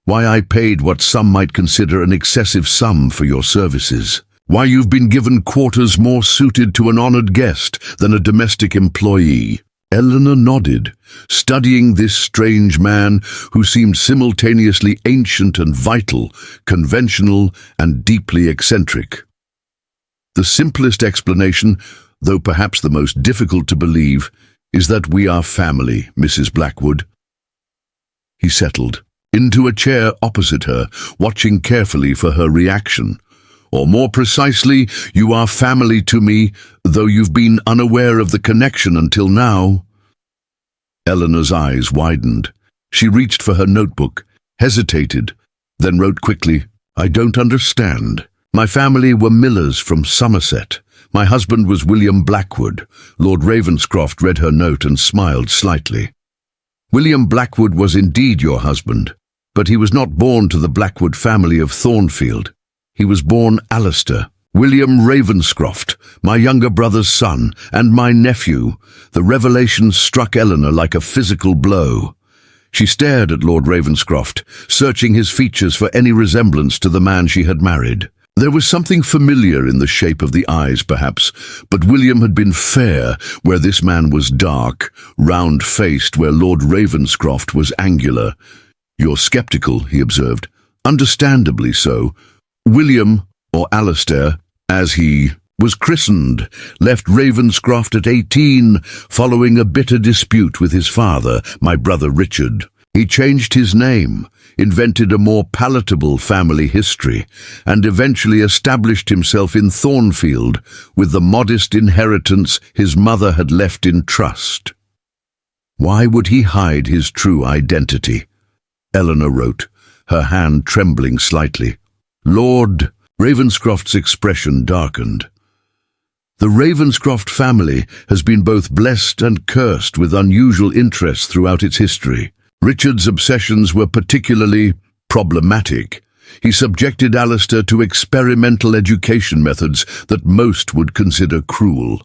why I paid what some might consider an excessive sum for your services, why you've been given quarters more suited to an honored guest than a domestic employee." Eleanor nodded, studying this strange man who seemed simultaneously ancient and vital, conventional and deeply eccentric. "The simplest explanation, though perhaps the most difficult to believe, is that we are family, Mrs. Blackwood." He settled into a chair opposite her, watching carefully for her reaction. "Or more precisely, you are family to me, though you've been unaware of the connection until now." Eleanor's eyes widened. She reached for her notebook, hesitated, then wrote quickly, "I don't understand. My family were millers from Somerset. My husband was William Blackwood." Lord Ravenscroft read her note and smiled slightly. "William Blackwood was indeed your husband, but he was not born to the Blackwood family of Thornfield. He was born Alistair, William Ravenscroft, my younger brother's son, and my nephew." The revelation struck Eleanor like a physical blow. She stared at Lord Ravenscroft, searching his features for any resemblance to the man she had married. There was something familiar in the shape of the eyes, perhaps, but William had been fair where this man was dark, round-faced where Lord Ravenscroft was angular. "You're sceptical," he observed. "Understandably so. William, or Alistair, as he was christened, left Ravenscroft at 18, following a bitter dispute with his father, my brother Richard. He changed his name, invented a more palatable family history, and eventually established himself in Thornfield with the modest inheritance his mother had left in trust." "Why would he hide his true identity?" Eleanor wrote, her hand trembling slightly. Lord Ravenscroft's expression darkened. "The Ravenscroft family has been both blessed and cursed with unusual interest throughout its history. Richard's obsessions were particularly problematic. He subjected Alistair to experimental education methods that most would consider cruel.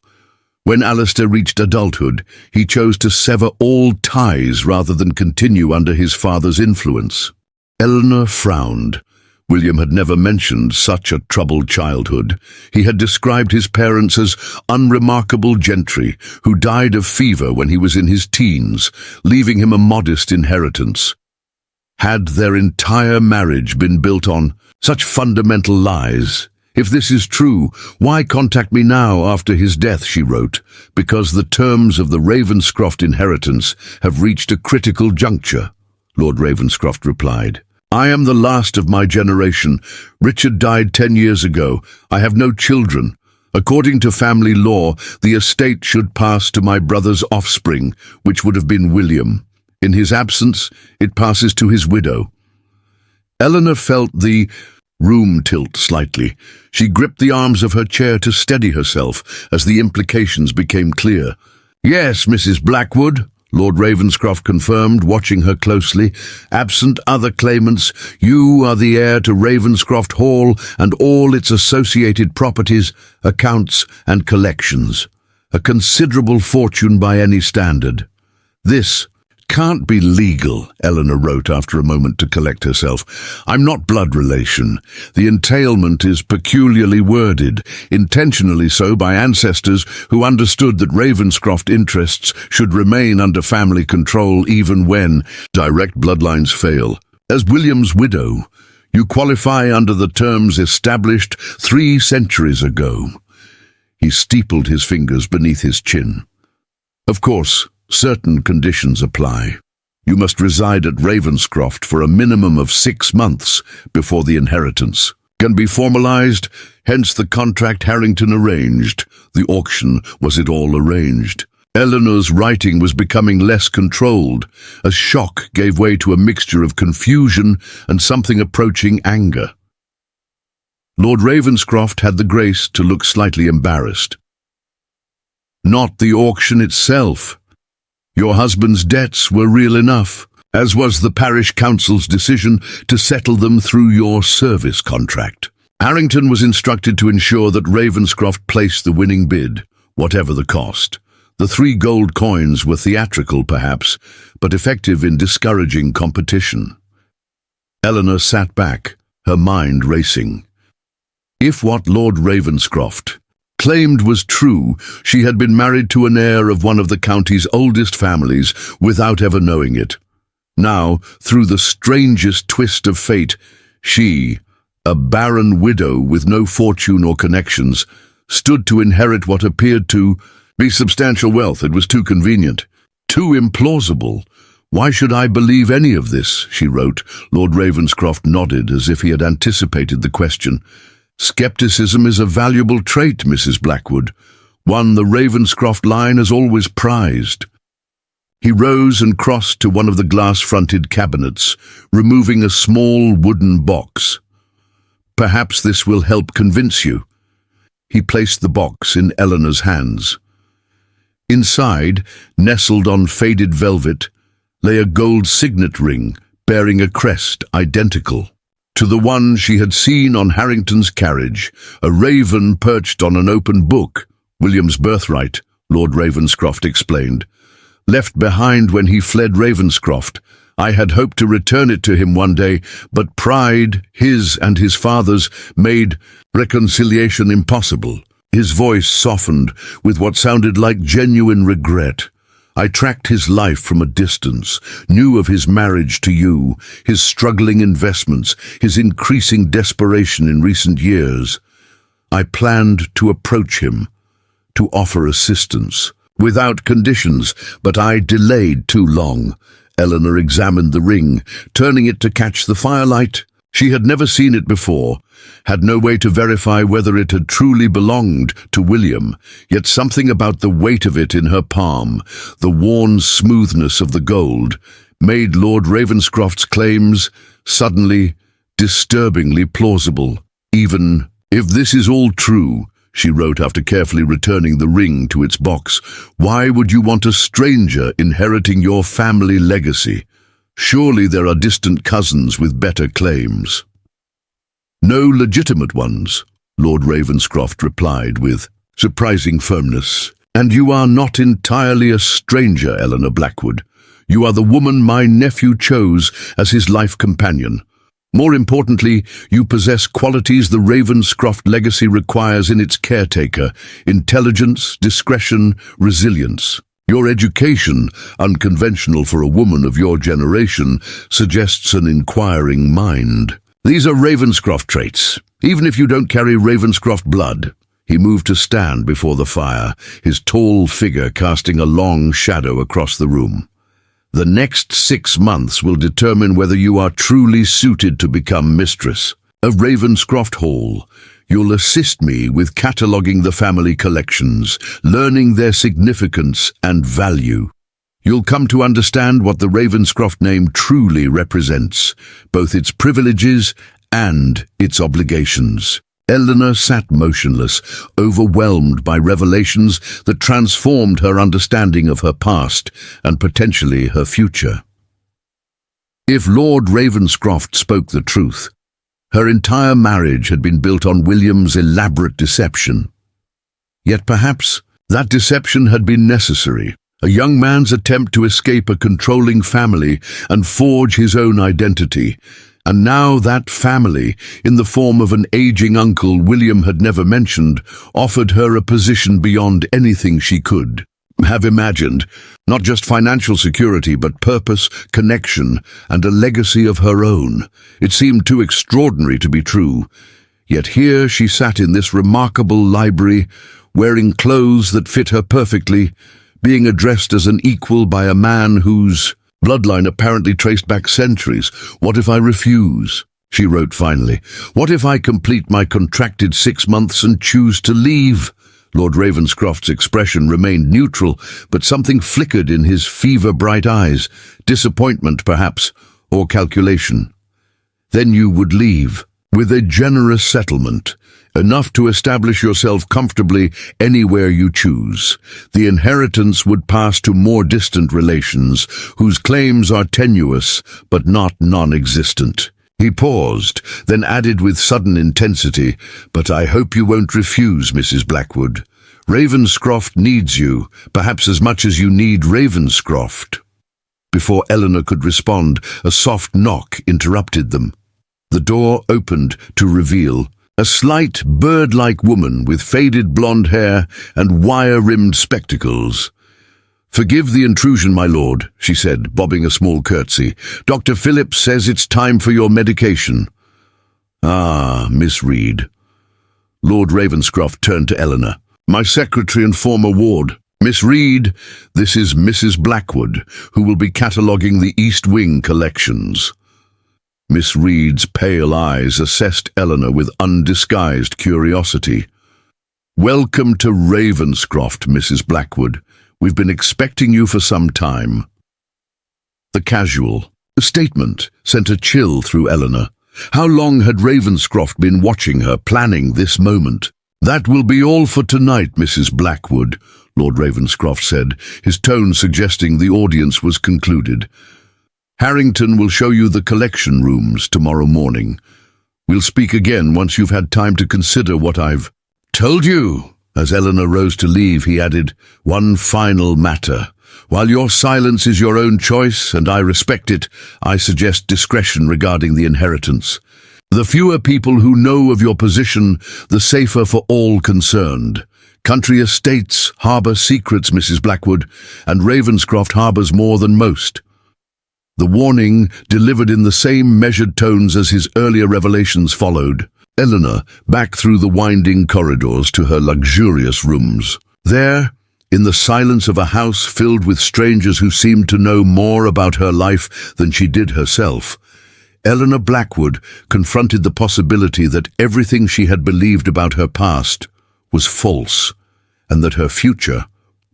When Alistair reached adulthood, he chose to sever all ties rather than continue under his father's influence." Eleanor frowned. William had never mentioned such a troubled childhood. He had described his parents as unremarkable gentry who died of fever when he was in his teens, leaving him a modest inheritance. Had their entire marriage been built on such fundamental lies? If this is true, why contact me now after his death, she wrote, because the terms of the Ravenscroft inheritance have reached a critical juncture. Lord Ravenscroft replied, I am the last of my generation. Richard died 10 years ago. I have no children. According to family law, the estate should pass to my brother's offspring, which would have been William. In his absence, it passes to his widow. Eleanor felt the room tilt slightly. She gripped the arms of her chair to steady herself as the implications became clear. Yes, Mrs. Blackwood, Lord Ravenscroft confirmed, watching her closely. Absent other claimants, you are the heir to Ravenscroft Hall and all its associated properties, accounts and collections. A considerable fortune by any standard. This can't be legal, Eleanor wrote after a moment to collect herself. I'm not blood relation. The entailment is peculiarly worded, intentionally so by ancestors who understood that Ravenscroft interests should remain under family control even when direct bloodlines fail. As William's widow, you qualify under the terms established 3 centuries ago. He steepled his fingers beneath his chin. Of course, certain conditions apply. You must reside at Ravenscroft for a minimum of 6 months before the inheritance can be formalized, hence the contract Harrington arranged. The auction was it all arranged. Eleanor's writing was becoming less controlled, as shock gave way to a mixture of confusion and something approaching anger. Lord Ravenscroft had the grace to look slightly embarrassed. Not the auction itself. Your husband's debts were real enough, as was the parish council's decision to settle them through your service contract. Harrington was instructed to ensure that Ravenscroft placed the winning bid, whatever the cost. The 3 gold coins were theatrical, perhaps, but effective in discouraging competition. Eleanor sat back, her mind racing. If what Lord Ravenscroft claimed was true, she had been married to an heir of one of the county's oldest families without ever knowing it. Now, through the strangest twist of fate, she, a barren widow with no fortune or connections, stood to inherit what appeared to be substantial wealth. It was too convenient, too implausible. Why should I believe any of this, she wrote. Lord Ravenscroft nodded as if he had anticipated the question. Skepticism is a valuable trait, Mrs. Blackwood, one the Ravenscroft line has always prized. He rose and crossed to one of the glass-fronted cabinets, removing a small wooden box. Perhaps this will help convince you. He placed the box in Eleanor's hands. Inside, nestled on faded velvet, lay a gold signet ring bearing a crest identical to the one she had seen on Harrington's carriage, a raven perched on an open book, William's birthright, Lord Ravenscroft explained. Left behind when he fled Ravenscroft, I had hoped to return it to him one day, but pride, his and his father's, made reconciliation impossible. His voice softened with what sounded like genuine regret. I tracked his life from a distance, knew of his marriage to you, his struggling investments, his increasing desperation in recent years. I planned to approach him, to offer assistance, without conditions, but I delayed too long. Eleanor examined the ring, turning it to catch the firelight. She had never seen it before, had no way to verify whether it had truly belonged to William, yet something about the weight of it in her palm, the worn smoothness of the gold, made Lord Ravenscroft's claims suddenly disturbingly plausible. Even if this is all true, she wrote after carefully returning the ring to its box, why would you want a stranger inheriting your family legacy? Surely there are distant cousins with better claims. No legitimate ones, Lord Ravenscroft replied with surprising firmness. And you are not entirely a stranger, Eleanor Blackwood. You are the woman my nephew chose as his life companion. More importantly, you possess qualities the Ravenscroft legacy requires in its caretaker: intelligence, discretion, resilience. Your education, unconventional for a woman of your generation, suggests an inquiring mind. These are Ravenscroft traits, Even if you don't carry Ravenscroft blood." He moved to stand before the fire, his tall figure casting a long shadow across the room. "The next 6 months will determine whether you are truly suited to become mistress of Ravenscroft Hall. You'll assist me with cataloguing the family collections, learning their significance and value. You'll come to understand what the Ravenscroft name truly represents, both its privileges and its obligations." Helena sat motionless, overwhelmed by revelations that transformed her understanding of her past and potentially her future. If Lord Ravenscroft spoke the truth, her entire marriage had been built on William's elaborate deception. Yet perhaps that deception had been necessary, a young man's attempt to escape a controlling family and forge his own identity. And now that family, in the form of an aging uncle William had never mentioned, offered her a position beyond anything she could have imagined. Not just financial security, but purpose, connection, and a legacy of her own. It seemed too extraordinary to be true. Yet here she sat in this remarkable library, wearing clothes that fit her perfectly, being addressed as an equal by a man whose bloodline apparently traced back centuries. "What if I refuse?" she wrote finally. "What if I complete my contracted 6 months and choose to leave?" Lord Ravenscroft's expression remained neutral, but something flickered in his fever-bright eyes. Disappointment, perhaps, or calculation. "Then you would leave, with a generous settlement, enough to establish yourself comfortably anywhere you choose. The inheritance would pass to more distant relations, whose claims are tenuous but not non-existent." He paused, then added with sudden intensity, "But I hope you won't refuse, Mrs. Blackwood. Ravenscroft needs you, perhaps as much as you need Ravenscroft." Before Helena could respond, a soft knock interrupted them. The door opened to reveal a slight, bird-like woman with faded blonde hair and wire-rimmed spectacles. "Forgive the intrusion, my lord," she said, bobbing a small curtsy. "Dr. Phillips says it's time for your medication." "Ah, Miss Reed." Lord Ravenscroft turned to Helena. "My secretary and former ward. Miss Reed, this is Mrs. Blackwood, who will be cataloguing the East Wing collections." Miss Reed's pale eyes assessed Helena with undisguised curiosity. "Welcome to Ravenscroft, Mrs. Blackwood. We've been expecting you for some time." The casual statement sent a chill through Helena. How long had Ravenscroft been watching her, planning this moment? "That will be all for tonight, Mrs. Blackwood," Lord Ravenscroft said, his tone suggesting the audience was concluded. "Harrington will show you the collection rooms tomorrow morning. We'll speak again once you've had time to consider what I've told you." As Helena rose to leave, he added, "One final matter. While your silence is your own choice, and I respect it, I suggest discretion regarding the inheritance. The fewer people who know of your position, the safer for all concerned. Country estates harbour secrets, Mrs. Blackwood, and Ravenscroft harbours more than most." The warning, delivered in the same measured tones as his earlier revelations, followed. Helena back through the winding corridors to her luxurious rooms. There, in the silence of a house filled with strangers who seemed to know more about her life than she did herself, Helena Blackwood confronted the possibility that everything she had believed about her past was false, and that her future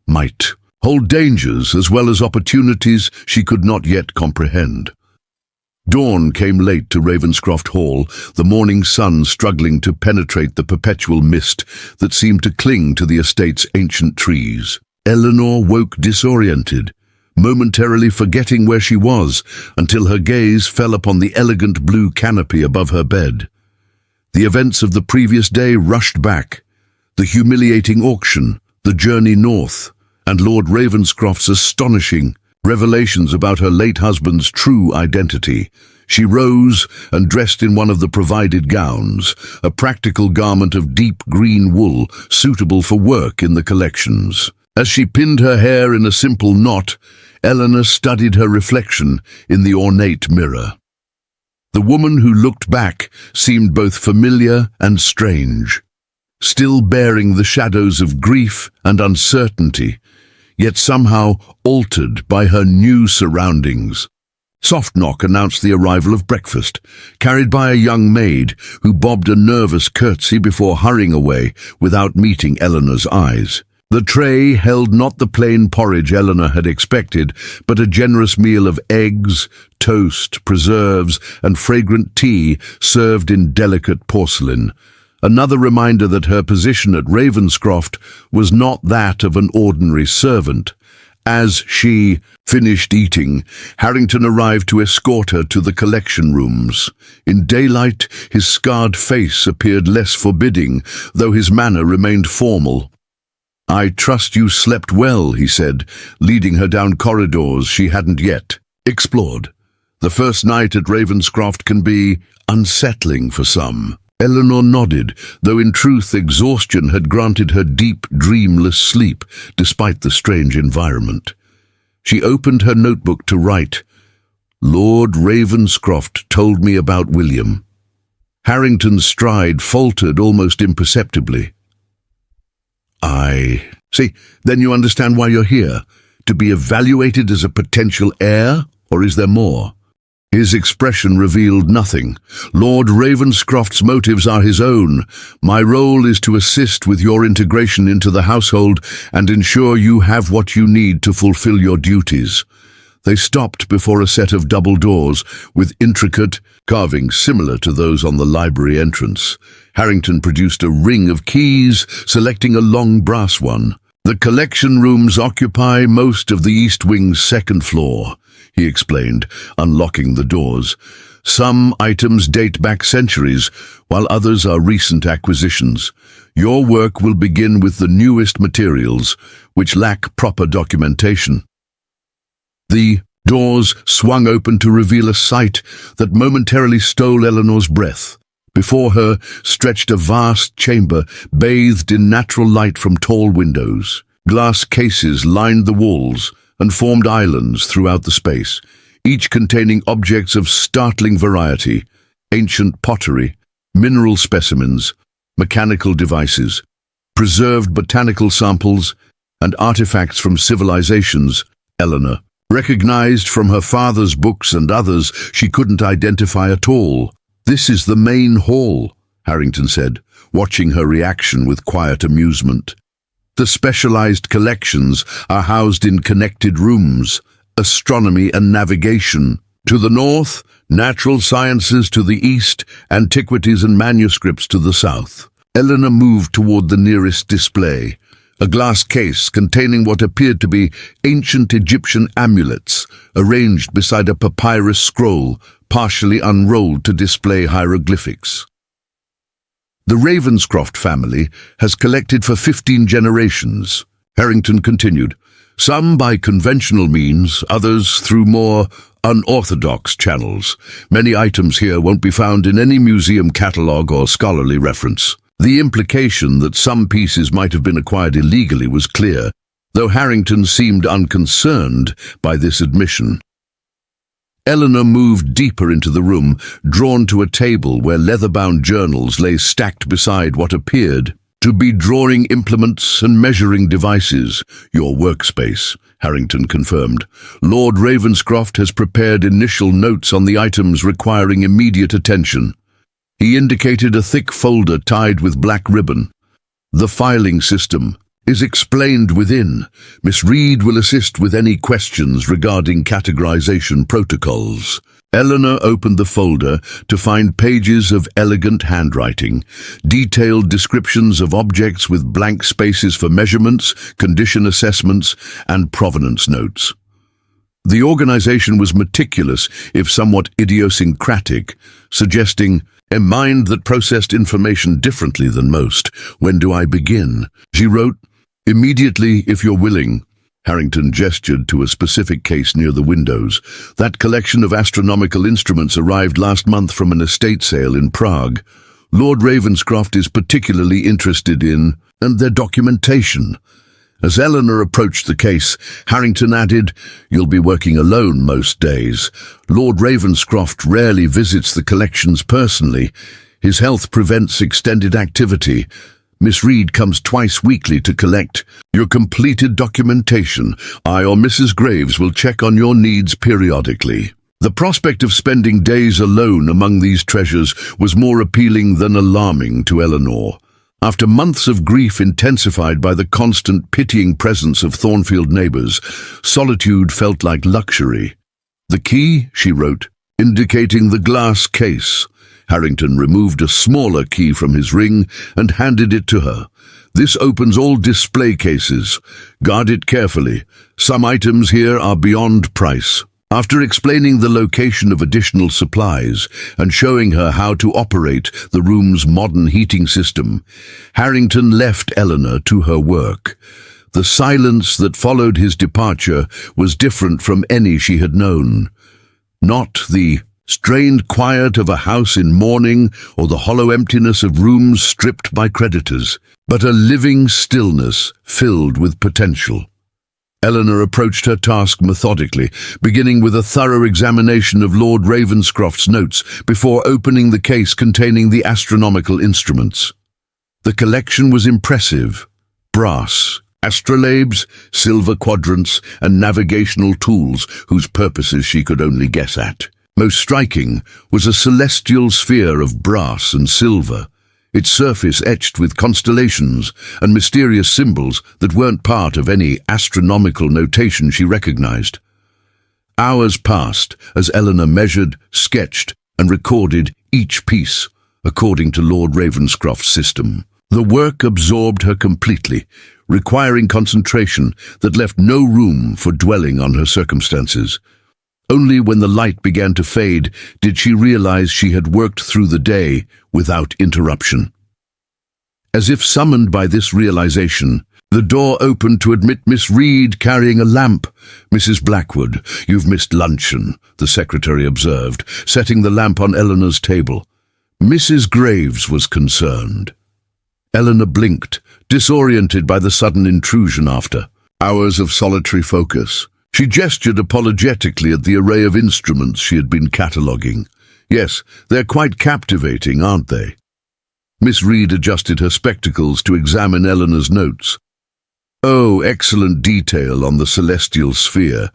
might hold dangers as well as opportunities she could not yet comprehend. Dawn came late to Ravenscroft Hall, the morning sun struggling to penetrate the perpetual mist that seemed to cling to the estate's ancient trees. Eleanor woke disoriented, momentarily forgetting where she was, until her gaze fell upon the elegant blue canopy above her bed. The events of the previous day rushed back: the humiliating auction, the journey north, and Lord Ravenscroft's astonishing revelations about her late husband's true identity. She rose and dressed in one of the provided gowns, a practical garment of deep green wool suitable for work in the collections. As she pinned her hair in a simple knot, Eleanor studied her reflection in the ornate mirror. The woman who looked back seemed both familiar and strange, still bearing the shadows of grief and uncertainty, yet somehow altered by her new surroundings. Soft knock announced the arrival of breakfast, carried by a young maid who bobbed a nervous curtsy before hurrying away without meeting Eleanor's eyes. The tray held not the plain porridge Eleanor had expected, but a generous meal of eggs, toast, preserves, and fragrant tea served in delicate porcelain. Another reminder that her position at Ravenscroft was not that of an ordinary servant. As she finished eating, Harrington arrived to escort her to the collection rooms. In daylight, his scarred face appeared less forbidding, though his manner remained formal. "I trust you slept well," he said, leading her down corridors she hadn't yet explored. The first night at Ravenscroft can be unsettling for some. Eleanor nodded, though in truth exhaustion had granted her deep, dreamless sleep, despite the strange environment. She opened her notebook to write, "Lord Ravenscroft told me about William." Harrington's stride faltered almost imperceptibly. "I see, then you understand why you're here? To be evaluated as a potential heir, or is there more?" His expression revealed nothing. "Lord Ravenscroft's motives are his own. My role is to assist with your integration into the household and ensure you have what you need to fulfill your duties." They stopped before a set of double doors with intricate carvings similar to those on the library entrance. Harrington produced a ring of keys, selecting a long brass one. "The collection rooms occupy most of the East Wing's second floor," he explained, unlocking the doors. "Some items date back centuries, while others are recent acquisitions. Your work will begin with the newest materials, which lack proper documentation." The doors swung open to reveal a sight that momentarily stole Eleanor's breath. Before her stretched a vast chamber bathed in natural light from tall windows. Glass cases lined the walls and formed islands throughout the space, each containing objects of startling variety: ancient pottery, mineral specimens, mechanical devices, preserved botanical samples, and artifacts from civilizations Eleanor recognized from her father's books and others she couldn't identify at all. "This is the main hall," Harrington said, watching her reaction with quiet amusement. "The specialized collections are housed in connected rooms: astronomy and navigation to the north, natural sciences to the east, antiquities and manuscripts to the south." Eleanor moved toward the nearest display, a glass case containing what appeared to be ancient Egyptian amulets, arranged beside a papyrus scroll, partially unrolled to display hieroglyphics. "The Ravenscroft family has collected for 15 generations," Harrington continued, "some by conventional means, others through more unorthodox channels. Many items here won't be found in any museum catalogue or scholarly reference." The implication that some pieces might have been acquired illegally was clear, though Harrington seemed unconcerned by this admission. Eleanor moved deeper into the room, drawn to a table where leather-bound journals lay stacked beside what appeared to be drawing implements and measuring devices. "Your workspace," Harrington confirmed. "Lord Ravenscroft has prepared initial notes on the items requiring immediate attention." He indicated a thick folder tied with black ribbon. "The filing system is explained within. Miss Reed will assist with any questions regarding categorization protocols." Eleanor opened the folder to find pages of elegant handwriting, detailed descriptions of objects with blank spaces for measurements, condition assessments, and provenance notes. The organization was meticulous, if somewhat idiosyncratic, suggesting a mind that processed information differently than most. "When do I begin?" she wrote. "Immediately, if you're willing." Harrington gestured to a specific case near the windows. "That collection of astronomical instruments arrived last month from an estate sale in Prague. Lord Ravenscroft is particularly interested in, and their documentation." As Eleanor approached the case, Harrington added, "You'll be working alone most days. Lord Ravenscroft rarely visits the collections personally. His health prevents extended activity. Miss Reed comes twice weekly to collect your completed documentation. I or Mrs. Graves will check on your needs periodically." The prospect of spending days alone among these treasures was more appealing than alarming to Eleanor. After months of grief intensified by the constant pitying presence of Thornfield neighbours, solitude felt like luxury. "The key," she wrote, indicating the glass case. Harrington removed a smaller key from his ring and handed it to her. "This opens all display cases. Guard it carefully. Some items here are beyond price." After explaining the location of additional supplies and showing her how to operate the room's modern heating system, Harrington left Eleanor to her work. The silence that followed his departure was different from any she had known. Not the strained quiet of a house in mourning or the hollow emptiness of rooms stripped by creditors, but a living stillness filled with potential. Eleanor approached her task methodically, beginning with a thorough examination of Lord Ravenscroft's notes before opening the case containing the astronomical instruments. The collection was impressive. Brass, astrolabes, silver quadrants, and navigational tools whose purposes she could only guess at. Most striking was a celestial sphere of brass and silver, its surface etched with constellations and mysterious symbols that weren't part of any astronomical notation she recognized. Hours passed as Eleanor measured, sketched, and recorded each piece according to Lord Ravenscroft's system. The work absorbed her completely, requiring concentration that left no room for dwelling on her circumstances. Only when the light began to fade did she realize she had worked through the day without interruption. As if summoned by this realization, the door opened to admit Miss Reed carrying a lamp. "Mrs. Blackwood, you've missed luncheon," the secretary observed, setting the lamp on Eleanor's table. Mrs. Graves was concerned. Eleanor blinked, disoriented by the sudden intrusion after hours of solitary focus. She gestured apologetically at the array of instruments she had been cataloguing. "Yes, they're quite captivating, aren't they?" Miss Reed adjusted her spectacles to examine Eleanor's notes. "Oh, excellent detail on the celestial sphere.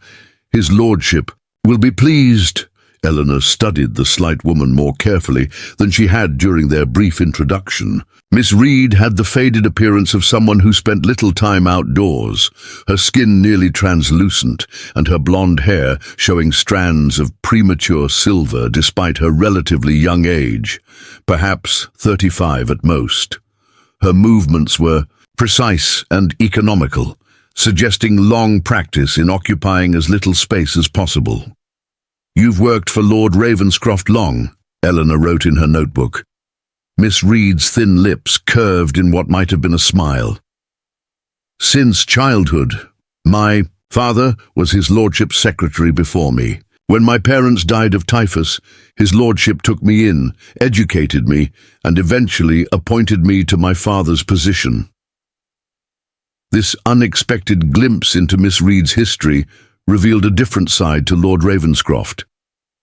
His lordship will be pleased." Eleanor studied the slight woman more carefully than she had during their brief introduction. Miss Reed had the faded appearance of someone who spent little time outdoors, her skin nearly translucent and her blonde hair showing strands of premature silver despite her relatively young age, perhaps 35 at most. Her movements were precise and economical, suggesting long practice in occupying as little space as possible. "You've worked for Lord Ravenscroft long," Eleanor wrote in her notebook. Miss Reed's thin lips curved in what might have been a smile. "Since childhood. My father was his lordship's secretary before me. When my parents died of typhus, his lordship took me in, educated me, and eventually appointed me to my father's position." This unexpected glimpse into Miss Reed's history revealed a different side to Lord Ravenscroft.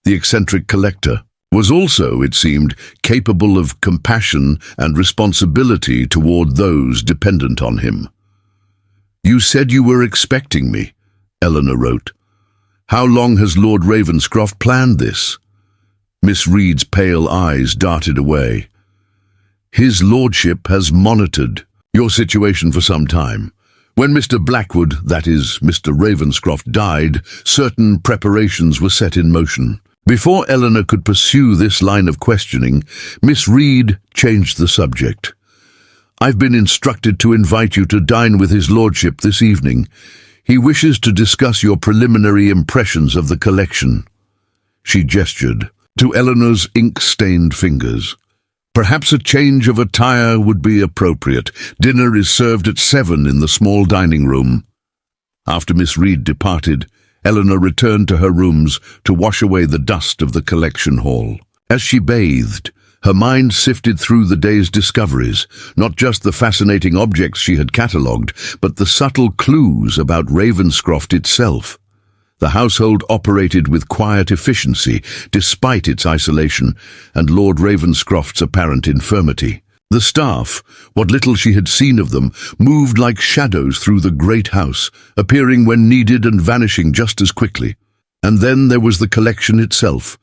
The eccentric collector was also, it seemed, capable of compassion and responsibility toward those dependent on him. "You said you were expecting me," Eleanor wrote. "How long has Lord Ravenscroft planned this?" Miss Reed's pale eyes darted away. "His lordship has monitored your situation for some time. When Mr. Blackwood, that is, Mr. Ravenscroft, died, certain preparations were set in motion." Before Eleanor could pursue this line of questioning, Miss Reed changed the subject. "I've been instructed to invite you to dine with his lordship this evening. He wishes to discuss your preliminary impressions of the collection." She gestured to Eleanor's ink-stained fingers. "Perhaps a change of attire would be appropriate. Dinner is served at 7 in the small dining room." After Miss Reed departed, Eleanor returned to her rooms to wash away the dust of the collection hall. As she bathed, Her mind sifted through the day's discoveries, not just the fascinating objects she had catalogued, but the subtle clues about Ravenscroft itself. The household operated with quiet efficiency, despite its isolation, and Lord Ravenscroft's apparent infirmity. The staff, what little she had seen of them, moved like shadows through the great house, appearing when needed and vanishing just as quickly. And then there was the collection itself,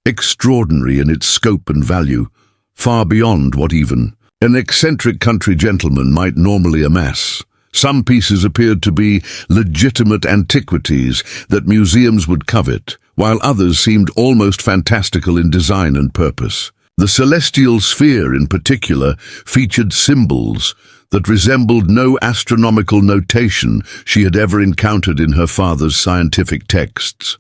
extraordinary in its scope and value, far beyond what even an eccentric country gentleman might normally amass. Some pieces appeared to be legitimate antiquities that museums would covet, while others seemed almost fantastical in design and purpose. The celestial sphere, in particular, featured symbols that resembled no astronomical notation she had ever encountered in her father's scientific texts.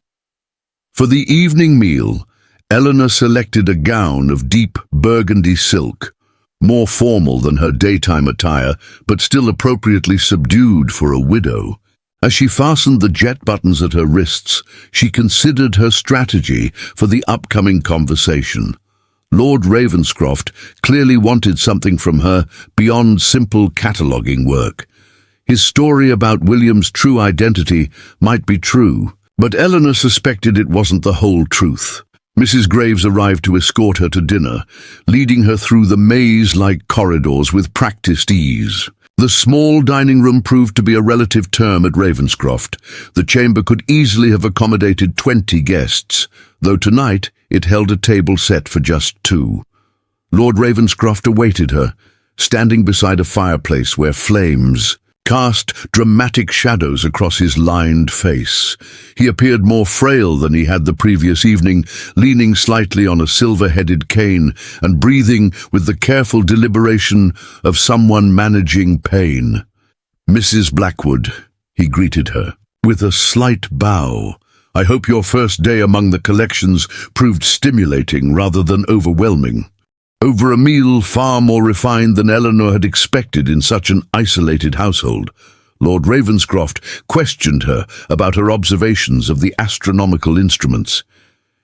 For the evening meal, Helena selected a gown of deep burgundy silk, more formal than her daytime attire, but still appropriately subdued for a widow. As she fastened the jet buttons at her wrists, she considered her strategy for the upcoming conversation. Lord Ravenscroft clearly wanted something from her beyond simple cataloguing work. His story about William's true identity might be true, but Helena suspected it wasn't the whole truth. Mrs. Graves arrived to escort her to dinner, leading her through the maze-like corridors with practiced ease. The small dining room proved to be a relative term at Ravenscroft. The chamber could easily have accommodated 20 guests, though tonight it held a table set for just 2. Lord Ravenscroft awaited her, standing beside a fireplace where flames cast dramatic shadows across his lined face. He appeared more frail than he had the previous evening, leaning slightly on a silver-headed cane and breathing with the careful deliberation of someone managing pain. "Mrs. Blackwood," he greeted her, with a slight bow. "I hope your first day among the collections proved stimulating rather than overwhelming." Over a meal far more refined than Eleanor had expected in such an isolated household, Lord Ravenscroft questioned her about her observations of the astronomical instruments.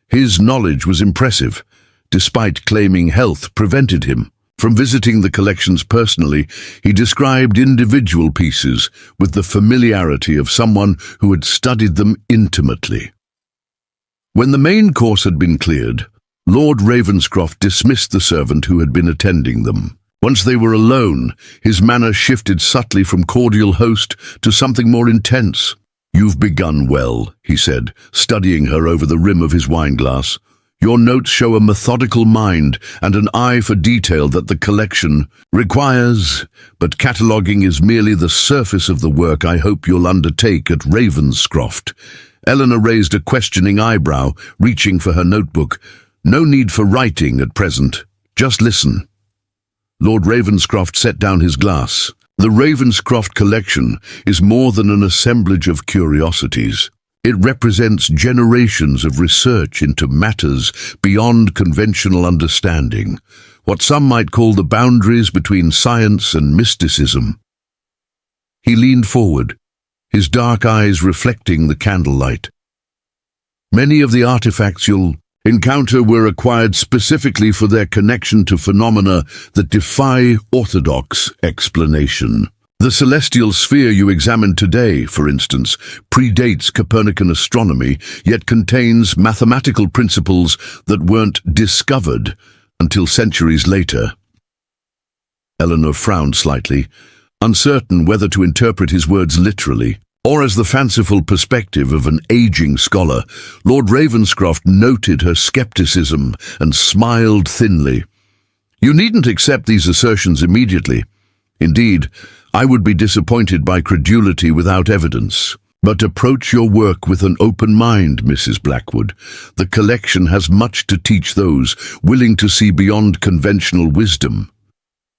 His knowledge was impressive, despite claiming health prevented him from visiting the collections personally. He described individual pieces with the familiarity of someone who had studied them intimately. When the main course had been cleared, Lord Ravenscroft dismissed the servant who had been attending them. Once they were alone, his manner shifted subtly from cordial host to something more intense. "You've begun well," he said, studying her over the rim of his wineglass. "Your notes show a methodical mind and an eye for detail that the collection requires, but cataloguing is merely the surface of the work I hope you'll undertake at Ravenscroft." Eleanor raised a questioning eyebrow, reaching for her notebook. "No need for writing at present. Just listen." Lord Ravenscroft set down his glass. The Ravenscroft collection is more than an assemblage of curiosities. It represents generations of research into matters beyond conventional understanding, what some might call the boundaries between science and mysticism. He leaned forward, his dark eyes reflecting the candlelight. "Many of the artifacts you'll encounter were acquired specifically for their connection to phenomena that defy orthodox explanation. The celestial sphere you examined today, for instance, predates Copernican astronomy, yet contains mathematical principles that weren't discovered until centuries later." Eleanor frowned slightly, uncertain whether to interpret his words literally or as the fanciful perspective of an aging scholar. Lord Ravenscroft noted her skepticism and smiled thinly. "You needn't accept these assertions immediately. Indeed, I would be disappointed by credulity without evidence. But approach your work with an open mind, Mrs. Blackwood. The collection has much to teach those willing to see beyond conventional wisdom."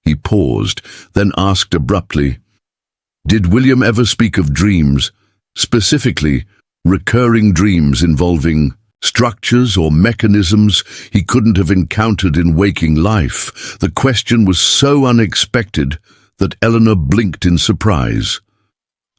He paused, then asked abruptly, "Did William ever speak of dreams, specifically recurring dreams involving structures or mechanisms he couldn't have encountered in waking life?" The question was so unexpected that Eleanor blinked in surprise.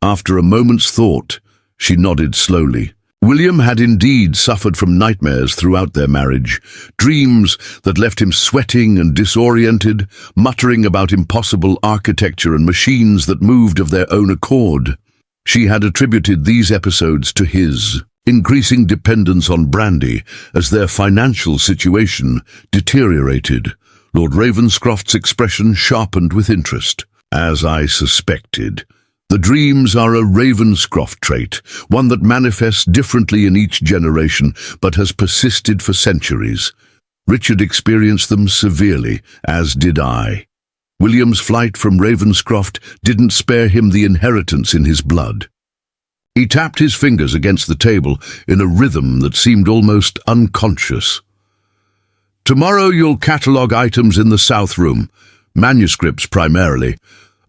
After a moment's thought, she nodded slowly. William had indeed suffered from nightmares throughout their marriage, dreams that left him sweating and disoriented, muttering about impossible architecture and machines that moved of their own accord. She had attributed these episodes to his increasing dependence on brandy as their financial situation deteriorated. Lord Ravenscroft's expression sharpened with interest. As I suspected. The dreams are a Ravenscroft trait, one that manifests differently in each generation, but has persisted for centuries. Richard experienced them severely, as did I. William's flight from Ravenscroft didn't spare him the inheritance in his blood. He tapped his fingers against the table in a rhythm that seemed almost unconscious. Tomorrow you'll catalogue items in the South Room, manuscripts primarily.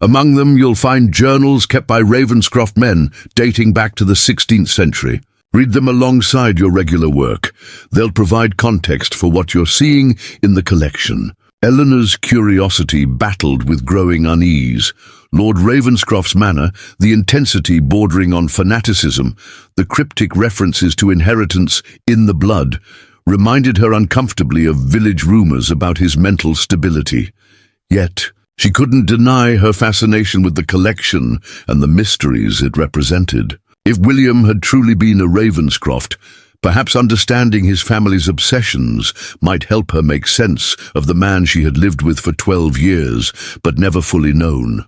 Among them you'll find journals kept by Ravenscroft men dating back to the 16th century. Read them alongside your regular work. They'll provide context for what you're seeing in the collection. Eleanor's curiosity battled with growing unease. Lord Ravenscroft's manner, the intensity bordering on fanaticism, the cryptic references to inheritance in the blood, reminded her uncomfortably of village rumors about his mental stability. Yet, she couldn't deny her fascination with the collection and the mysteries it represented. If William had truly been a Ravenscroft, perhaps understanding his family's obsessions might help her make sense of the man she had lived with for 12 years, but never fully known.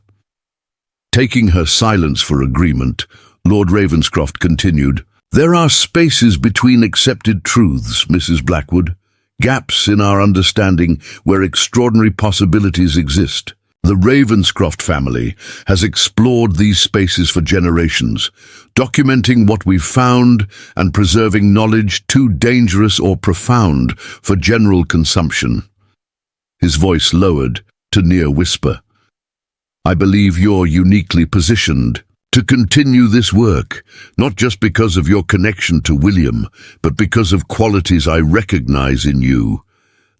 Taking her silence for agreement, Lord Ravenscroft continued, "There are spaces between accepted truths, Mrs. Blackwood, gaps in our understanding where extraordinary possibilities exist. The Ravenscroft family has explored these spaces for generations, documenting what we've found and preserving knowledge too dangerous or profound for general consumption." His voice lowered to near whisper. "I believe you're uniquely positioned to continue this work, not just because of your connection to William, but because of qualities I recognize in you,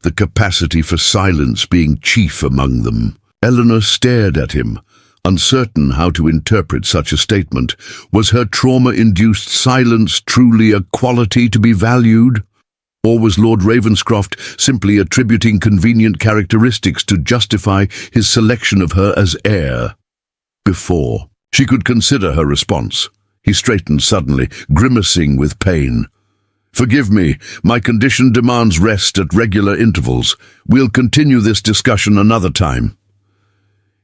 the capacity for silence being chief among them." Eleanor stared at him, uncertain how to interpret such a statement. Was her trauma-induced silence truly a quality to be valued? Or was Lord Ravenscroft simply attributing convenient characteristics to justify his selection of her as heir? Before she could consider her response, he straightened suddenly, grimacing with pain. "Forgive me, my condition demands rest at regular intervals. We'll continue this discussion another time."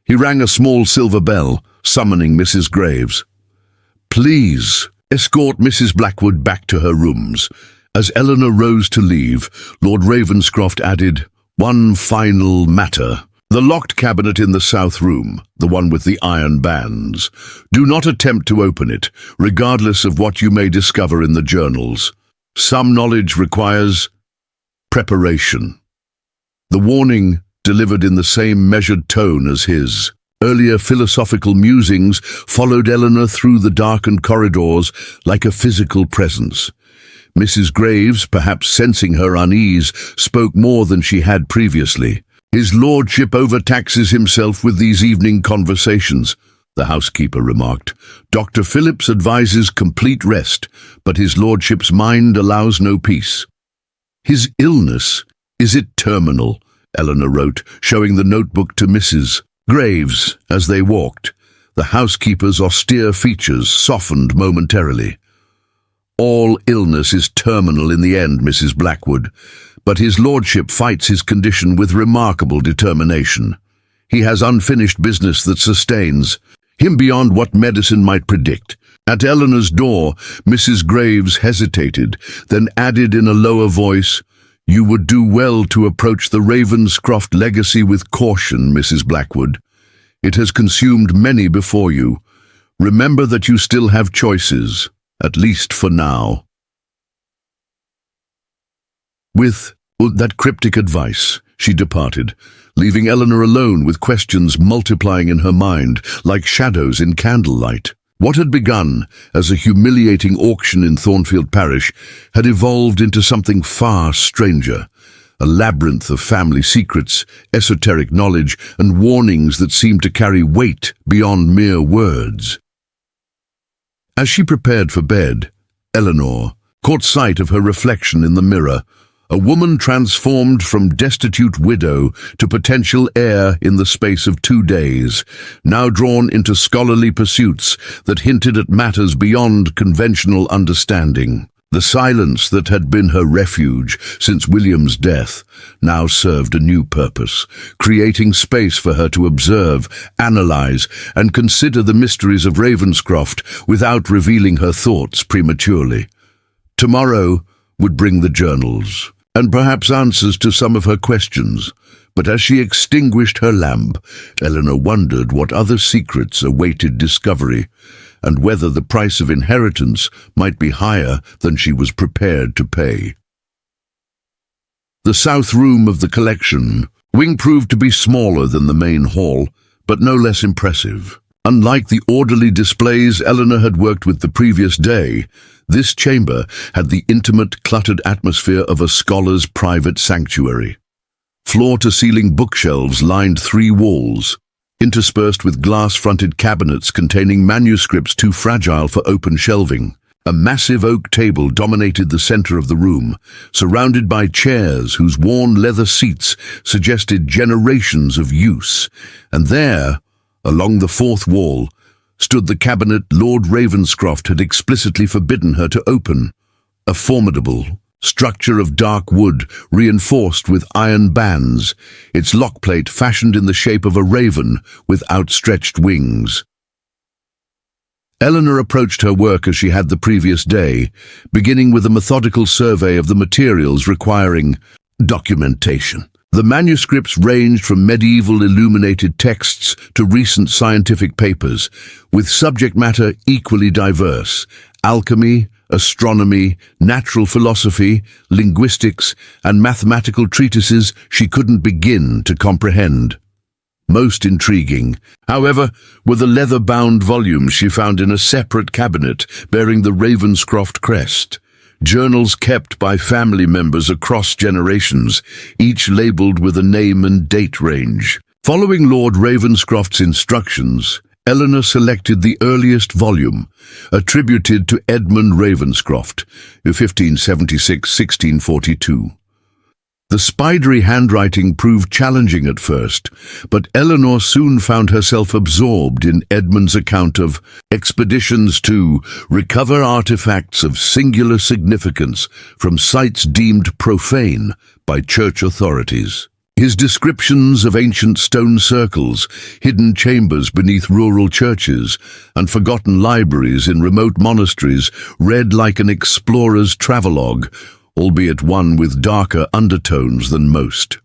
He rang a small silver bell, summoning Mrs. Graves. "Please, escort Mrs. Blackwood back to her rooms." As Eleanor rose to leave, Lord Ravenscroft added, "One final matter. The locked cabinet in the South Room, the one with the iron bands. Do not attempt to open it, regardless of what you may discover in the journals. Some knowledge requires preparation." The warning delivered in the same measured tone as his. Earlier philosophical musings followed Eleanor through the darkened corridors like a physical presence. Mrs. Graves, perhaps sensing her unease, spoke more than she had previously. "His lordship overtaxes himself with these evening conversations," the housekeeper remarked. "Dr. Phillips advises complete rest, but his lordship's mind allows no peace." "His illness, is it terminal?" Eleanor wrote, showing the notebook to Mrs. Graves as they walked. The housekeeper's austere features softened momentarily. "All illness is terminal in the end, Mrs. Blackwood, but his lordship fights his condition with remarkable determination. He has unfinished business that sustains him beyond what medicine might predict." At Eleanor's door, Mrs. Graves hesitated, then added in a lower voice, "You would do well to approach the Ravenscroft legacy with caution, Mrs. Blackwood. It has consumed many before you. Remember that you still have choices, at least for now." With that cryptic advice, she departed, leaving Eleanor alone with questions multiplying in her mind like shadows in candlelight. What had begun as a humiliating auction in Thornfield Parish had evolved into something far stranger, a labyrinth of family secrets, esoteric knowledge, and warnings that seemed to carry weight beyond mere words. As she prepared for bed, Eleanor caught sight of her reflection in the mirror, a woman transformed from destitute widow to potential heir in the space of 2 days, now drawn into scholarly pursuits that hinted at matters beyond conventional understanding. The silence that had been her refuge since William's death now served a new purpose, creating space for her to observe, analyze, and consider the mysteries of Ravenscroft without revealing her thoughts prematurely. Tomorrow would bring the journals, and perhaps answers to some of her questions, but as she extinguished her lamp, Eleanor wondered what other secrets awaited discovery, and whether the price of inheritance might be higher than she was prepared to pay. The south room of the collection wing proved to be smaller than the main hall, but no less impressive. Unlike the orderly displays Eleanor had worked with the previous day, this chamber had the intimate, cluttered atmosphere of a scholar's private sanctuary. Floor-to-ceiling bookshelves lined 3 walls, interspersed with glass-fronted cabinets containing manuscripts too fragile for open shelving. A massive oak table dominated the center of the room, surrounded by chairs whose worn leather seats suggested generations of use. And there, along the 4th wall, stood the cabinet Lord Ravenscroft had explicitly forbidden her to open, a formidable structure of dark wood reinforced with iron bands, its lockplate fashioned in the shape of a raven with outstretched wings. Eleanor approached her work as she had the previous day, beginning with a methodical survey of the materials requiring documentation. The manuscripts ranged from medieval illuminated texts to recent scientific papers, with subject matter equally diverse: alchemy, astronomy, natural philosophy, linguistics, and mathematical treatises she couldn't begin to comprehend. Most intriguing, however, were the leather-bound volumes she found in a separate cabinet bearing the Ravenscroft crest. Journals kept by family members across generations, each labelled with a name and date range. Following Lord Ravenscroft's instructions, Eleanor selected the earliest volume, attributed to Edmund Ravenscroft, 1576–1642. The spidery handwriting proved challenging at first, but Eleanor soon found herself absorbed in Edmund's account of expeditions to recover artifacts of singular significance from sites deemed profane by church authorities. His descriptions of ancient stone circles, hidden chambers beneath rural churches, and forgotten libraries in remote monasteries read like an explorer's travelogue, albeit one with darker undertones than most.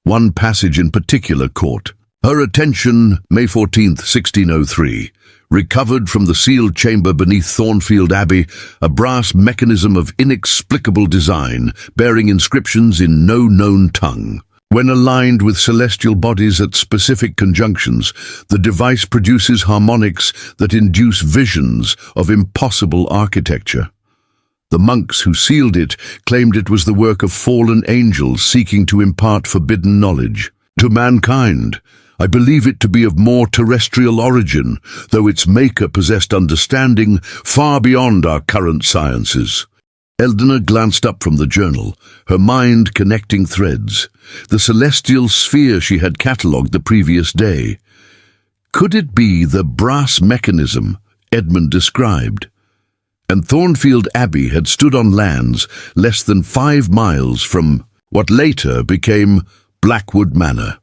One passage in particular caught her attention. May 14, 1603. Recovered from the sealed chamber beneath Thornfield Abbey, a brass mechanism of inexplicable design, bearing inscriptions in no known tongue. When aligned with celestial bodies at specific conjunctions, the device produces harmonics that induce visions of impossible architecture. The monks who sealed it claimed it was the work of fallen angels seeking to impart forbidden knowledge to mankind. I believe it to be of more terrestrial origin, though its maker possessed understanding far beyond our current sciences. Eleanor glanced up from the journal, her mind connecting threads. The celestial sphere she had catalogued the previous day. Could it be the brass mechanism Edmund described? And Thornfield Abbey had stood on lands less than 5 miles from what later became Blackwood Manor.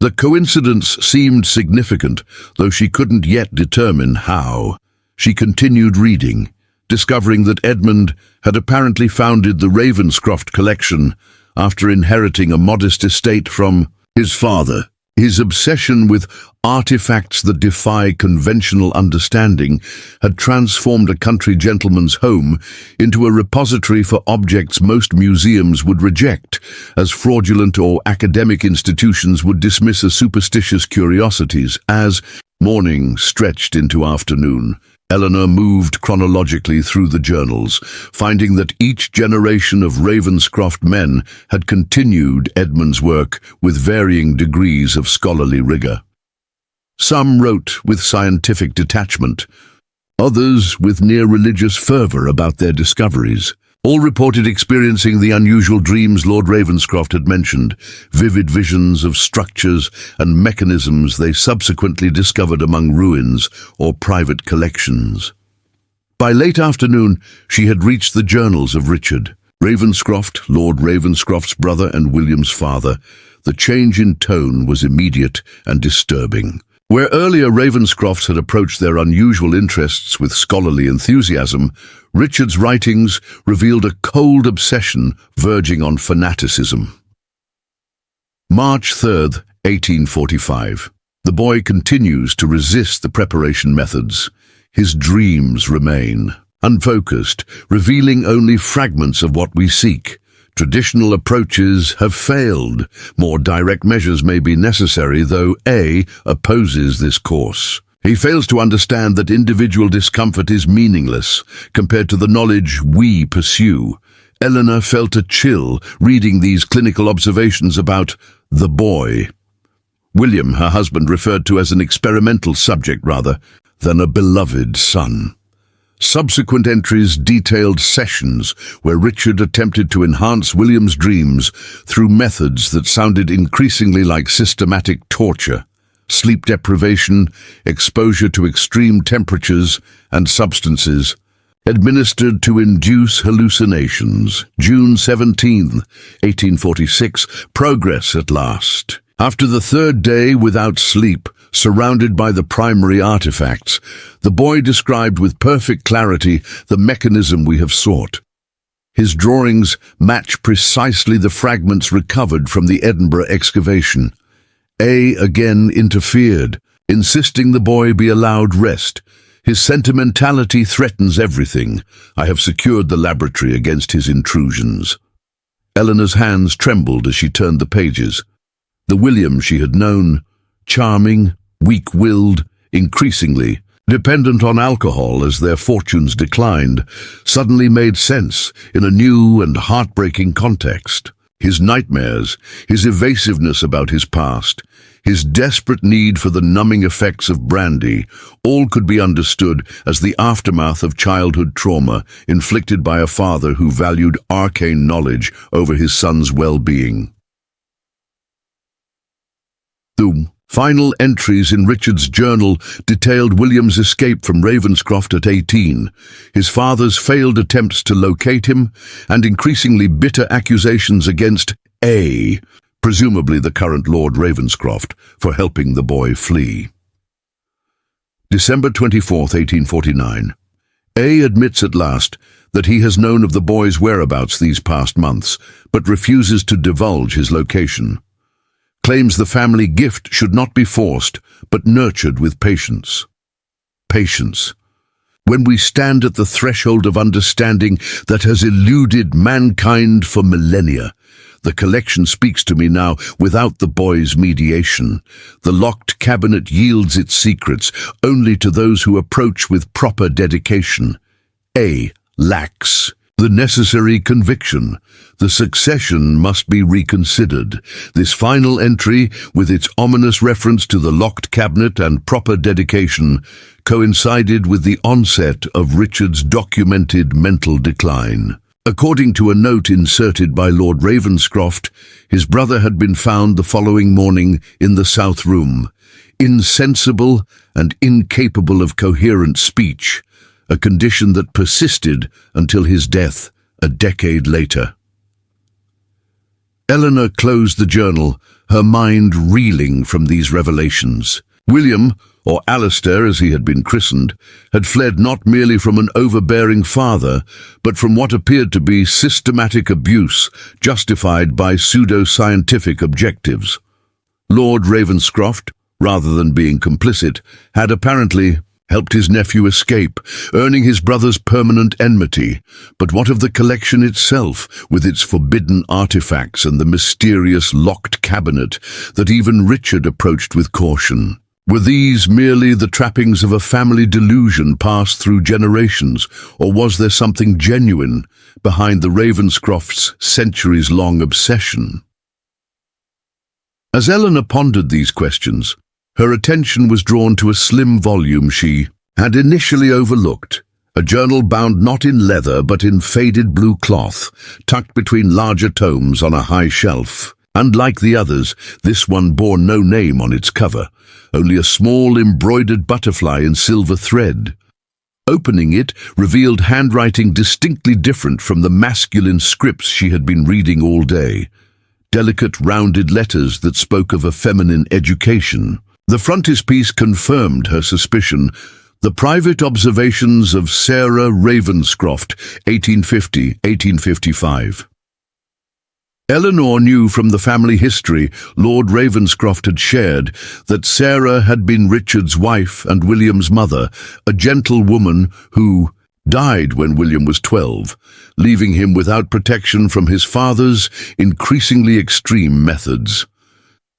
The coincidence seemed significant, though she couldn't yet determine how. She continued reading, discovering that Edmund had apparently founded the Ravenscroft collection after inheriting a modest estate from his father. His obsession with artifacts that defy conventional understanding had transformed a country gentleman's home into a repository for objects most museums would reject, as fraudulent or academic institutions would dismiss as superstitious curiosities. As morning stretched into afternoon, Eleanor moved chronologically through the journals, finding that each generation of Ravenscroft men had continued Edmund's work with varying degrees of scholarly rigor. Some wrote with scientific detachment, others with near religious fervour about their discoveries. All reported experiencing the unusual dreams Lord Ravenscroft had mentioned, vivid visions of structures and mechanisms they subsequently discovered among ruins or private collections. By late afternoon, she had reached the journals of Richard Ravenscroft, Lord Ravenscroft's brother and William's father. The change in tone was immediate and disturbing. Where earlier Ravenscrofts had approached their unusual interests with scholarly enthusiasm, Richard's writings revealed a cold obsession verging on fanaticism. March 3rd, 1845. The boy continues to resist the preparation methods. His dreams remain unfocused, revealing only fragments of what we seek. Traditional approaches have failed. More direct measures may be necessary, though A opposes this course. He fails to understand that individual discomfort is meaningless compared to the knowledge we pursue. Helena felt a chill reading these clinical observations about the boy. William, her husband, referred to as an experimental subject rather than a beloved son. Subsequent entries detailed sessions where Richard attempted to enhance William's dreams through methods that sounded increasingly like systematic torture. Sleep deprivation, exposure to extreme temperatures and substances, administered to induce hallucinations. June 17, 1846, progress at last. After the third day without sleep, surrounded by the primary artifacts, the boy described with perfect clarity the mechanism we have sought. His drawings match precisely the fragments recovered from the Edinburgh excavation. A again interfered, insisting the boy be allowed rest. His sentimentality threatens everything. I have secured the laboratory against his intrusions. Eleanor's hands trembled as she turned the pages. The William she had known, charming, weak-willed, increasingly dependent on alcohol as their fortunes declined, suddenly made sense in a new and heartbreaking context. His nightmares, his evasiveness about his past, his desperate need for the numbing effects of brandy, all could be understood as the aftermath of childhood trauma inflicted by a father who valued arcane knowledge over his son's well-being. The final entries in Richard's journal detailed William's escape from Ravenscroft at 18, his father's failed attempts to locate him, and increasingly bitter accusations against A, presumably the current Lord Ravenscroft, for helping the boy flee. December 24, 1849. A admits at last that he has known of the boy's whereabouts these past months, but refuses to divulge his location. Claims the family gift should not be forced, but nurtured with patience. Patience. When we stand at the threshold of understanding that has eluded mankind for millennia, the collection speaks to me now without the boy's mediation. The locked cabinet yields its secrets only to those who approach with proper dedication. A lacks the necessary conviction. The succession must be reconsidered. This final entry, with its ominous reference to the locked cabinet and proper dedication, coincided with the onset of Richard's documented mental decline. According to a note inserted by Lord Ravenscroft, his brother had been found the following morning in the south room, insensible and incapable of coherent speech, a condition that persisted until his death a decade later. Eleanor closed the journal, her mind reeling from these revelations. William, or Alistair as he had been christened, had fled not merely from an overbearing father, but from what appeared to be systematic abuse justified by pseudo-scientific objectives. Lord Ravenscroft, rather than being complicit, had apparently helped his nephew escape, earning his brother's permanent enmity. But what of the collection itself, with its forbidden artifacts and the mysterious locked cabinet that even Richard approached with caution? Were these merely the trappings of a family delusion passed through generations, or was there something genuine behind the Ravenscrofts' centuries-long obsession? As Eleanor pondered these questions, her attention was drawn to a slim volume she had initially overlooked, a journal bound not in leather but in faded blue cloth, tucked between larger tomes on a high shelf. Unlike the others, this one bore no name on its cover, only a small embroidered butterfly in silver thread. Opening it revealed handwriting distinctly different from the masculine scripts she had been reading all day. Delicate, rounded letters that spoke of a feminine education. The frontispiece confirmed her suspicion. The Private Observations of Sarah Ravenscroft, 1850-1855. Eleanor knew from the family history Lord Ravenscroft had shared that Sarah had been Richard's wife and William's mother, a gentle woman who died when William was 12, leaving him without protection from his father's increasingly extreme methods.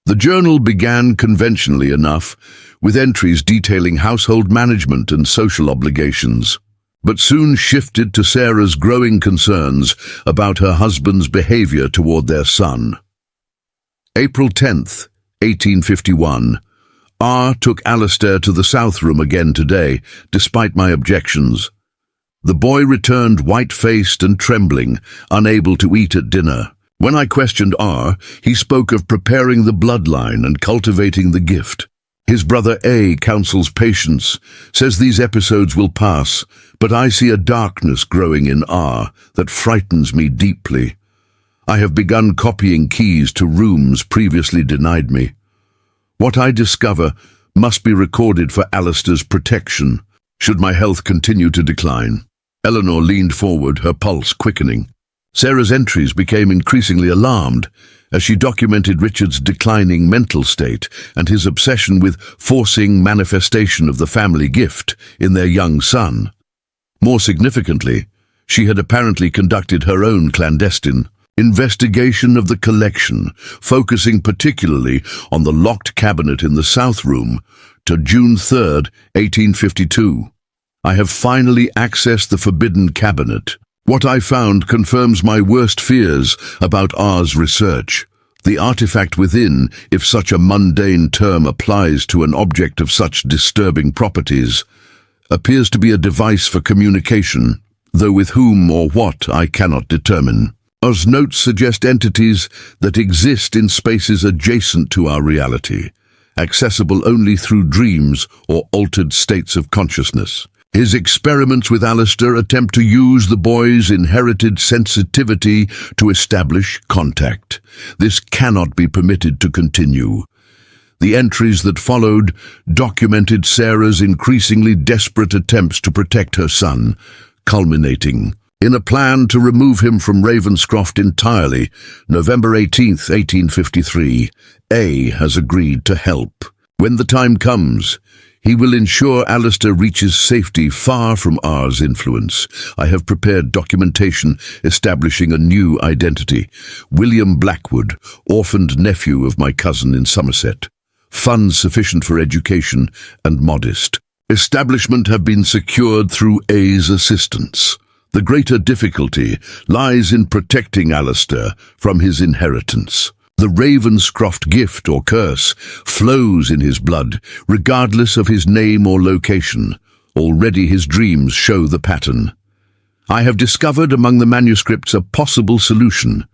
The journal began conventionally enough, with entries detailing household management and social obligations, but soon shifted to Sarah's growing concerns about her husband's behavior toward their son. April 10th, 1851. R. took Alistair to the south room again today, despite my objections. The boy returned white-faced and trembling, unable to eat at dinner. When I questioned R, he spoke of preparing the bloodline and cultivating the gift. His brother A counsels patience, says these episodes will pass, but I see a darkness growing in R that frightens me deeply. I have begun copying keys to rooms previously denied me. What I discover must be recorded for Alistair's protection, should my health continue to decline. Eleanor leaned forward, her pulse quickening. Sarah's entries became increasingly alarmed as she documented Richard's declining mental state and his obsession with forcing manifestation of the family gift in their young son. More significantly, she had apparently conducted her own clandestine investigation of the collection, focusing particularly on the locked cabinet in the south room, to June 3rd, 1852. I have finally accessed the forbidden cabinet. What I found confirms my worst fears about R's research. The artifact within, if such a mundane term applies to an object of such disturbing properties, appears to be a device for communication, though with whom or what I cannot determine. R's notes suggest entities that exist in spaces adjacent to our reality, accessible only through dreams or altered states of consciousness. His experiments with Alistair attempt to use the boy's inherited sensitivity to establish contact. This cannot be permitted to continue. The entries that followed documented Sarah's increasingly desperate attempts to protect her son, culminating in a plan to remove him from Ravenscroft entirely. November 18th, 1853. A has agreed to help. When the time comes, he will ensure Alistair reaches safety far from R's influence. I have prepared documentation establishing a new identity. William Blackwood, orphaned nephew of my cousin in Somerset. Funds sufficient for education and modest. Establishment have been secured through A's assistance. The greater difficulty lies in protecting Alistair from his inheritance. The Ravenscroft gift or curse flows in his blood, regardless of his name or location. Already his dreams show the pattern. I have discovered among the manuscripts a possible solution,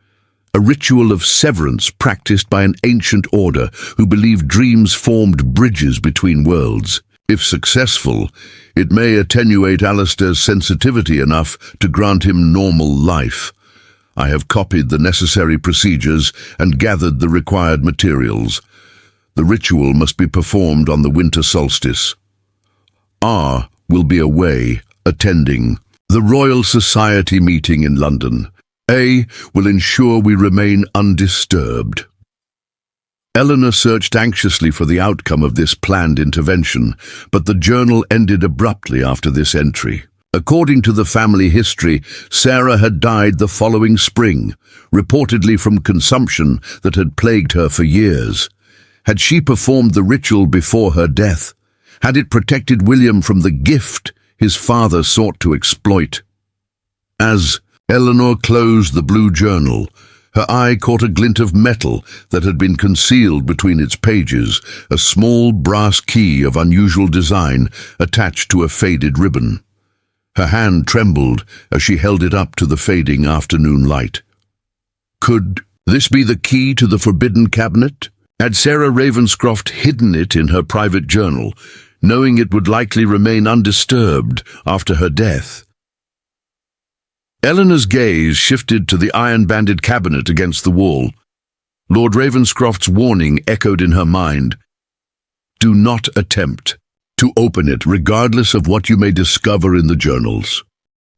a ritual of severance practiced by an ancient order who believed dreams formed bridges between worlds. If successful, it may attenuate Alistair's sensitivity enough to grant him normal life. I have copied the necessary procedures and gathered the required materials. The ritual must be performed on the winter solstice. R will be away, attending the Royal Society meeting in London. A will ensure we remain undisturbed. Eleanor searched anxiously for the outcome of this planned intervention, but the journal ended abruptly after this entry. According to the family history, Sarah had died the following spring, reportedly from consumption that had plagued her for years. Had she performed the ritual before her death? Had it protected William from the gift his father sought to exploit? As Eleanor closed the blue journal, Her eye caught a glint of metal that had been concealed between its pages, a small brass key of unusual design attached to a faded ribbon. Her hand trembled as she held it up to the fading afternoon light. Could this be the key to the forbidden cabinet? Had Sarah Ravenscroft hidden it in her private journal, knowing it would likely remain undisturbed after her death? Eleanor's gaze shifted to the iron-banded cabinet against the wall. Lord Ravenscroft's warning echoed in her mind. Do not attempt to open it, regardless of what you may discover in the journals.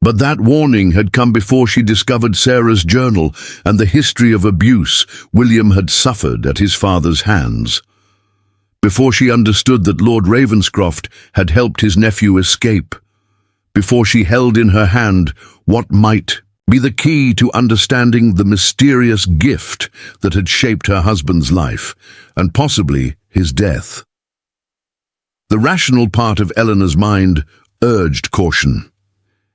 But that warning had come before she discovered Sarah's journal and the history of abuse William had suffered at his father's hands. Before she understood that Lord Ravenscroft had helped his nephew escape. Before she held in her hand what might be the key to understanding the mysterious gift that had shaped her husband's life, and possibly his death. The rational part of Eleanor's mind urged caution.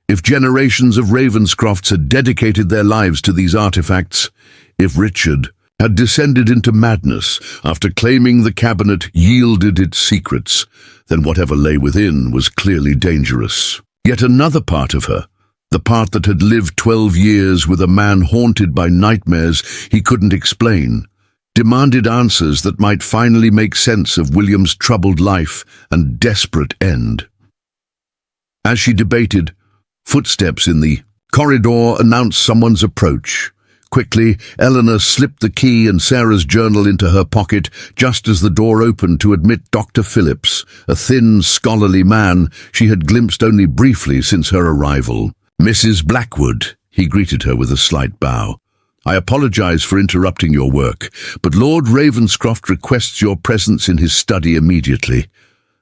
If generations of Ravenscrofts had dedicated their lives to these artifacts, if Richard had descended into madness after claiming the cabinet yielded its secrets, then whatever lay within was clearly dangerous. Yet another part of her, the part that had lived 12 years with a man haunted by nightmares he couldn't explain, demanded answers that might finally make sense of William's troubled life and desperate end. As she debated, footsteps in the corridor announced someone's approach. Quickly, Eleanor slipped the key and Sarah's journal into her pocket just as the door opened to admit Dr. Phillips, a thin, scholarly man she had glimpsed only briefly since her arrival. "Mrs. Blackwood," he greeted her with a slight bow. "I apologize for interrupting your work, but Lord Ravenscroft requests your presence in his study immediately.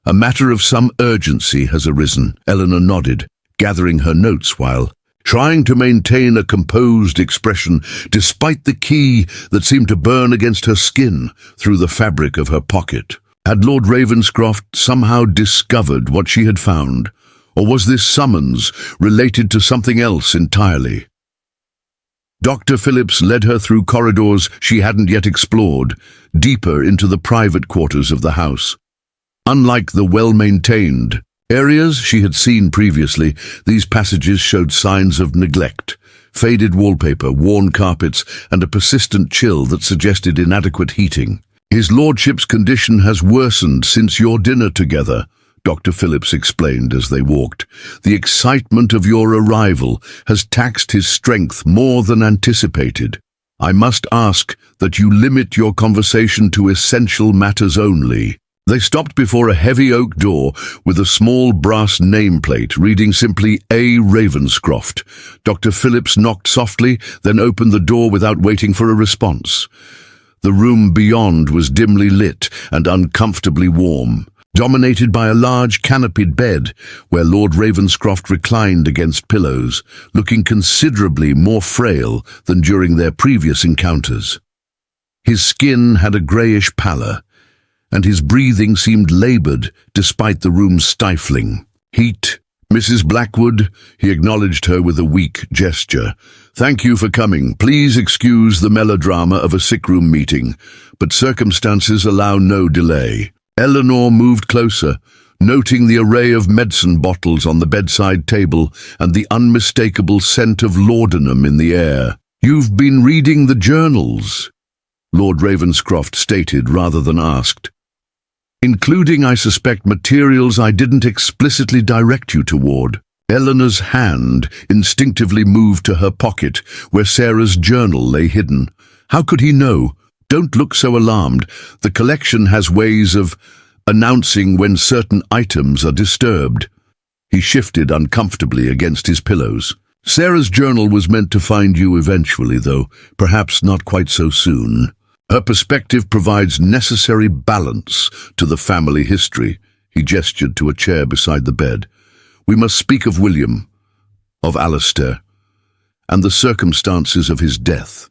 A matter of some urgency has arisen." Eleanor nodded, gathering her notes while trying to maintain a composed expression despite the key that seemed to burn against her skin through the fabric of her pocket. Had Lord Ravenscroft somehow discovered what she had found, or was this summons related to something else entirely? Dr. Phillips led her through corridors she hadn't yet explored, deeper into the private quarters of the house. Unlike the well-maintained areas she had seen previously, these passages showed signs of neglect. Faded wallpaper, worn carpets, and a persistent chill that suggested inadequate heating. "His lordship's condition has worsened since your dinner together," Dr. Phillips explained as they walked. "The excitement of your arrival has taxed his strength more than anticipated. I must ask that you limit your conversation to essential matters only." They stopped before a heavy oak door with a small brass nameplate reading simply A. Ravenscroft. Dr. Phillips knocked softly, then opened the door without waiting for a response. The room beyond was dimly lit and uncomfortably warm, dominated by a large canopied bed where Lord Ravenscroft reclined against pillows, looking considerably more frail than during their previous encounters. His skin had a greyish pallor, and his breathing seemed laboured despite the room's stifling heat. "Mrs. Blackwood," he acknowledged her with a weak gesture. "Thank you for coming. Please excuse the melodrama of a sickroom meeting, but circumstances allow no delay." Eleanor moved closer, noting the array of medicine bottles on the bedside table and the unmistakable scent of laudanum in the air. "You've been reading the journals," Lord Ravenscroft stated rather than asked. "Including, I suspect, materials I didn't explicitly direct you toward." Eleanor's hand instinctively moved to her pocket, where Sarah's journal lay hidden. How could he know? "Don't look so alarmed. The collection has ways of announcing when certain items are disturbed." He shifted uncomfortably against his pillows. "Sarah's journal was meant to find you eventually, though perhaps not quite so soon. Her perspective provides necessary balance to the family history." He gestured to a chair beside the bed. "We must speak of William, of Alistair, and the circumstances of his death.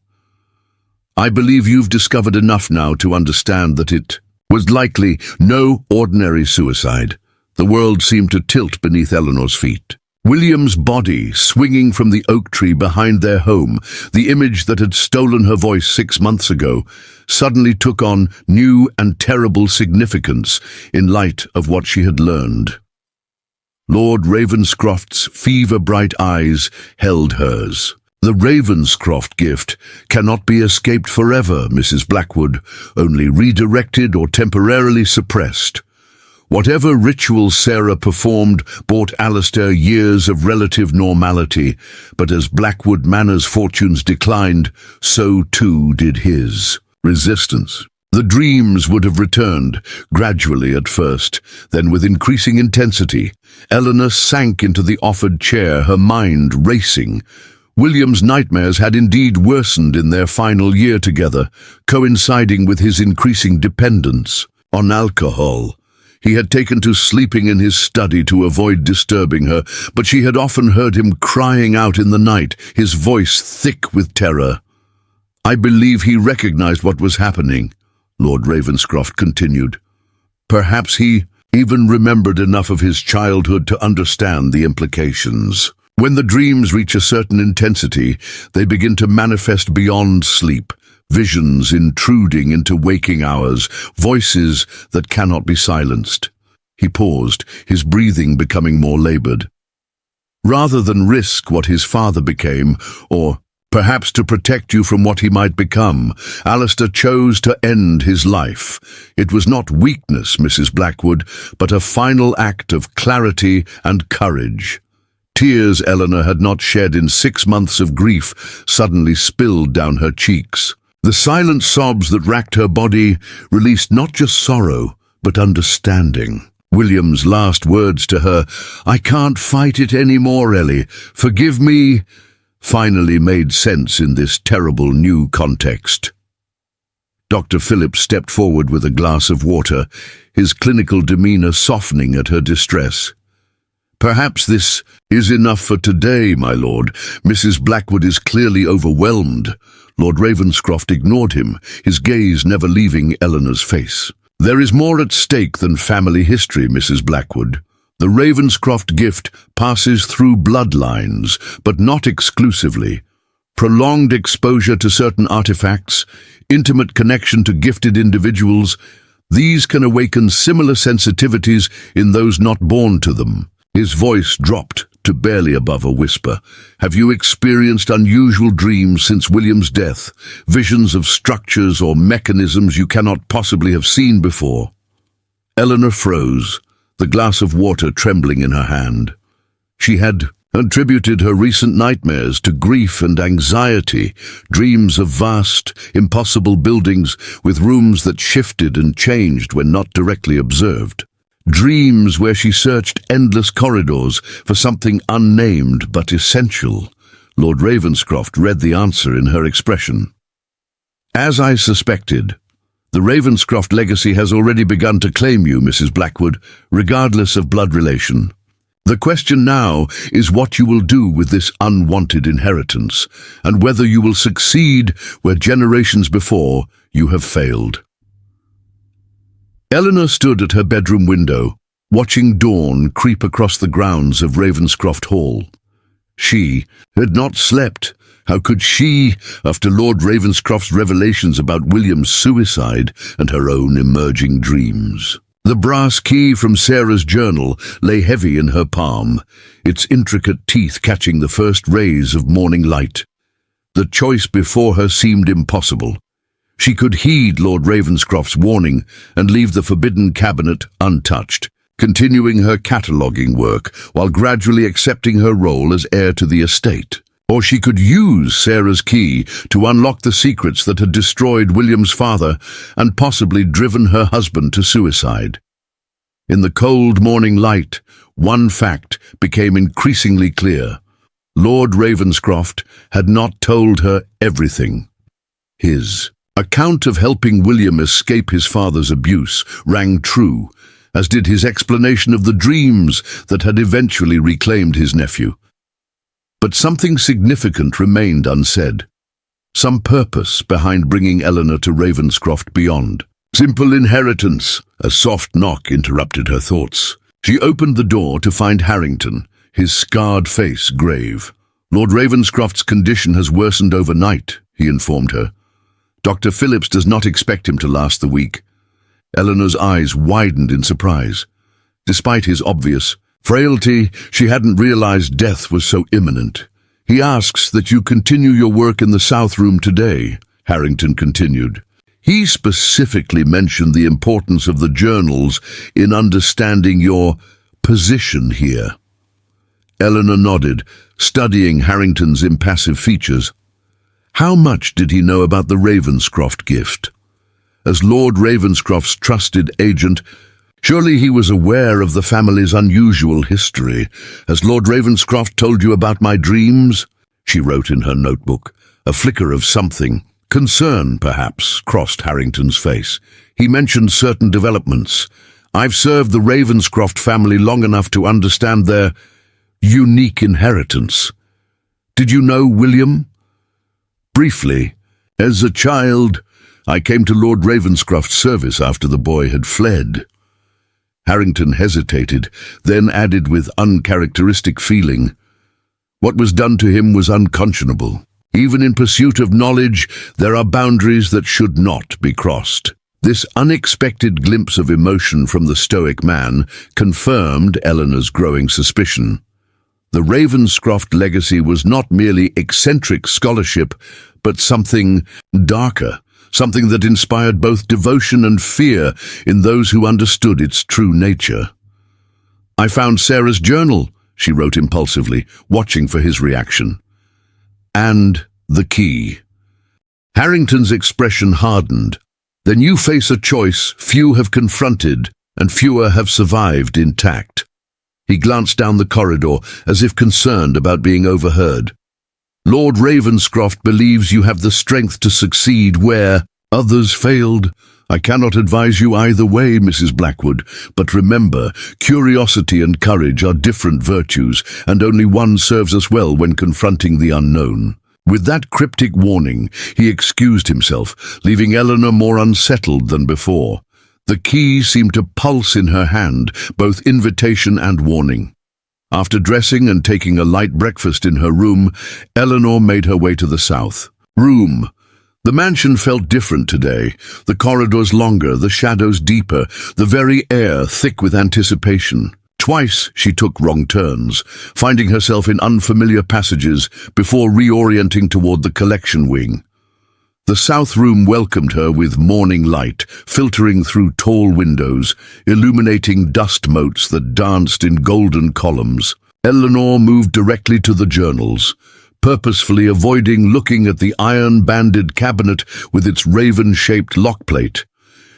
I believe you've discovered enough now to understand that it was likely no ordinary suicide." The world seemed to tilt beneath Eleanor's feet. William's body swinging from the oak tree behind their home, the image that had stolen her voice 6 months ago, suddenly took on new and terrible significance in light of what she had learned. Lord Ravenscroft's fever-bright eyes held hers. The Ravenscroft gift cannot be escaped forever, Mrs. Blackwood, only redirected or temporarily suppressed. Whatever ritual Sarah performed brought Alistair years of relative normality, but as Blackwood Manor's fortunes declined, so too did his. Resistance. The dreams would have returned, gradually at first, then with increasing intensity. Eleanor sank into the offered chair, her mind racing. William's nightmares had indeed worsened in their final year together, coinciding with his increasing dependence on alcohol. He had taken to sleeping in his study to avoid disturbing her, but she had often heard him crying out in the night, his voice thick with terror. "I believe he recognized what was happening," Lord Ravenscroft continued. "Perhaps he even remembered enough of his childhood to understand the implications. When the dreams reach a certain intensity, they begin to manifest beyond sleep. Visions intruding into waking hours, voices that cannot be silenced." He paused, his breathing becoming more labored. "Rather than risk what his father became, or perhaps to protect you from what he might become, Alistair chose to end his life. It was not weakness, Mrs. Blackwood, but a final act of clarity and courage." Tears Eleanor had not shed in 6 months of grief suddenly spilled down her cheeks. The silent sobs that racked her body released not just sorrow, but understanding. William's last words to her, "I can't fight it any more, Ellie. Forgive me," finally made sense in this terrible new context. Dr. Phillips stepped forward with a glass of water, his clinical demeanor softening at her distress. "Perhaps this is enough for today, my lord. Mrs. Blackwood is clearly overwhelmed." Lord Ravenscroft ignored him, his gaze never leaving Eleanor's face. "There is more at stake than family history, Mrs. Blackwood. The Ravenscroft gift passes through bloodlines, but not exclusively. Prolonged exposure to certain artifacts, intimate connection to gifted individuals, these can awaken similar sensitivities in those not born to them." His voice dropped to barely above a whisper. "Have you experienced unusual dreams since William's death? Visions of structures or mechanisms you cannot possibly have seen before?" Eleanor froze, the glass of water trembling in her hand. She had attributed her recent nightmares to grief and anxiety, dreams of vast, impossible buildings with rooms that shifted and changed when not directly observed. Dreams where she searched endless corridors for something unnamed but essential. Lord Ravenscroft read the answer in her expression. "As I suspected, the Ravenscroft legacy has already begun to claim you, Mrs. Blackwood, regardless of blood relation. The question now is what you will do with this unwanted inheritance, and whether you will succeed where generations before you have failed." Eleanor stood at her bedroom window, watching dawn creep across the grounds of Ravenscroft Hall. She had not slept. How could she, after Lord Ravenscroft's revelations about William's suicide and her own emerging dreams? The brass key from Sarah's journal lay heavy in her palm, its intricate teeth catching the first rays of morning light. The choice before her seemed impossible. She could heed Lord Ravenscroft's warning and leave the forbidden cabinet untouched, continuing her cataloguing work while gradually accepting her role as heir to the estate. Or she could use Sarah's key to unlock the secrets that had destroyed William's father and possibly driven her husband to suicide. In the cold morning light, one fact became increasingly clear. Lord Ravenscroft had not told her everything. His account of helping William escape his father's abuse rang true, as did his explanation of the dreams that had eventually reclaimed his nephew. But something significant remained unsaid. Some purpose behind bringing Eleanor to Ravenscroft beyond. "Simple inheritance," a soft knock interrupted her thoughts. She opened the door to find Harrington, his scarred face grave. "Lord Ravenscroft's condition has worsened overnight," he informed her. "Dr. Phillips does not expect him to last the week." Eleanor's eyes widened in surprise. Despite his obvious frailty, she hadn't realized death was so imminent. "He asks that you continue your work in the South Room today," Harrington continued. "He specifically mentioned the importance of the journals in understanding your position here." Eleanor nodded, studying Harrington's impassive features. How much did he know about the Ravenscroft gift? As Lord Ravenscroft's trusted agent, surely he was aware of the family's unusual history. "Has Lord Ravenscroft told you about my dreams?" she wrote in her notebook. A flicker of something, concern perhaps, crossed Harrington's face. "He mentioned certain developments. I've served the Ravenscroft family long enough to understand their unique inheritance." "Did you know William?" "Briefly. As a child, I came to Lord Ravenscroft's service after the boy had fled." Harrington hesitated, then added with uncharacteristic feeling, "What was done to him was unconscionable. Even in pursuit of knowledge, there are boundaries that should not be crossed." This unexpected glimpse of emotion from the stoic man confirmed Eleanor's growing suspicion. The Ravenscroft legacy was not merely eccentric scholarship, but something darker, something that inspired both devotion and fear in those who understood its true nature. "I found Sarah's journal," she wrote impulsively, watching for his reaction. "And the key." Harrington's expression hardened. "Then you face a choice few have confronted and fewer have survived intact." He glanced down the corridor as if concerned about being overheard. "Lord Ravenscroft believes you have the strength to succeed where others failed. I cannot advise you either way, Mrs. Blackwood, but remember, curiosity and courage are different virtues, and only one serves us well when confronting the unknown." With that cryptic warning, he excused himself, leaving Eleanor more unsettled than before. The key seemed to pulse in her hand, both invitation and warning. After dressing and taking a light breakfast in her room, Eleanor made her way to the south room. The mansion felt different today, the corridors longer, the shadows deeper, the very air thick with anticipation. Twice she took wrong turns, finding herself in unfamiliar passages before reorienting toward the collection wing. The south room welcomed her with morning light, filtering through tall windows, illuminating dust motes that danced in golden columns. Eleanor moved directly to the journals, purposefully avoiding looking at the iron-banded cabinet with its raven-shaped lockplate.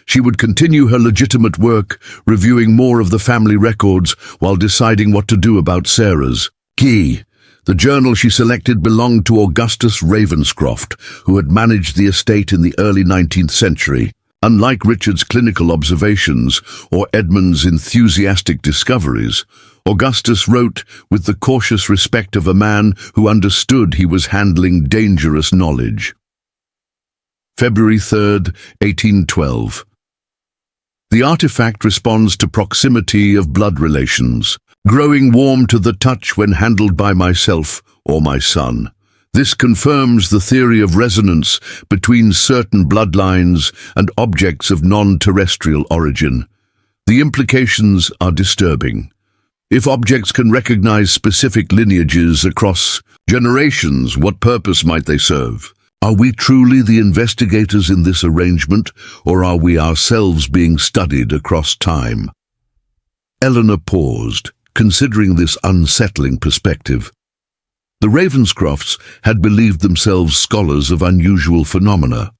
She would continue her legitimate work, reviewing more of the family records while deciding what to do about Sarah's key. The journal she selected belonged to Augustus Ravenscroft, who had managed the estate in the early 19th century. Unlike Richard's clinical observations or Edmund's enthusiastic discoveries, Augustus wrote with the cautious respect of a man who understood he was handling dangerous knowledge. February 3rd, 1812. The artifact responds to proximity of blood relations, growing warm to the touch when handled by myself or my son. This confirms the theory of resonance between certain bloodlines and objects of non-terrestrial origin. The implications are disturbing. If objects can recognize specific lineages across generations, what purpose might they serve? Are we truly the investigators in this arrangement, or are we ourselves being studied across time? Eleanor paused, considering this unsettling perspective. The Ravenscrofts had believed themselves scholars of unusual phenomena.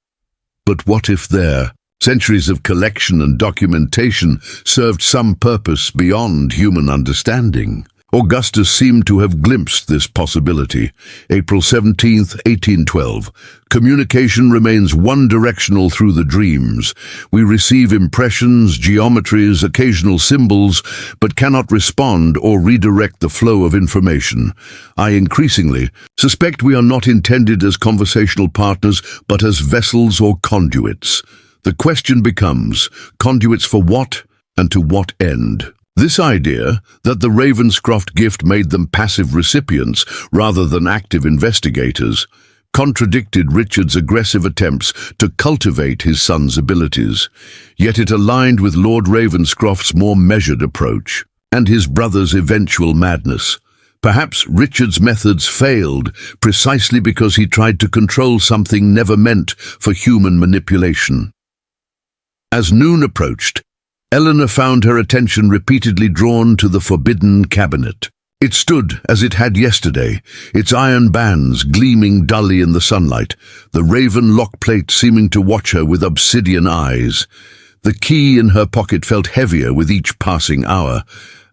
But what if their centuries of collection and documentation served some purpose beyond human understanding? Augustus seemed to have glimpsed this possibility. April 17th, 1812. Communication remains one-directional through the dreams. We receive impressions, geometries, occasional symbols, but cannot respond or redirect the flow of information. I increasingly suspect we are not intended as conversational partners, but as vessels or conduits. The question becomes, conduits for what and to what end? This idea, that the Ravenscroft gift made them passive recipients rather than active investigators, contradicted Richard's aggressive attempts to cultivate his son's abilities, yet it aligned with Lord Ravenscroft's more measured approach, and his brother's eventual madness. Perhaps Richard's methods failed precisely because he tried to control something never meant for human manipulation. As noon approached, Helena found her attention repeatedly drawn to the forbidden cabinet. It stood as it had yesterday, its iron bands gleaming dully in the sunlight, the raven lock plate seeming to watch her with obsidian eyes. The key in her pocket felt heavier with each passing hour.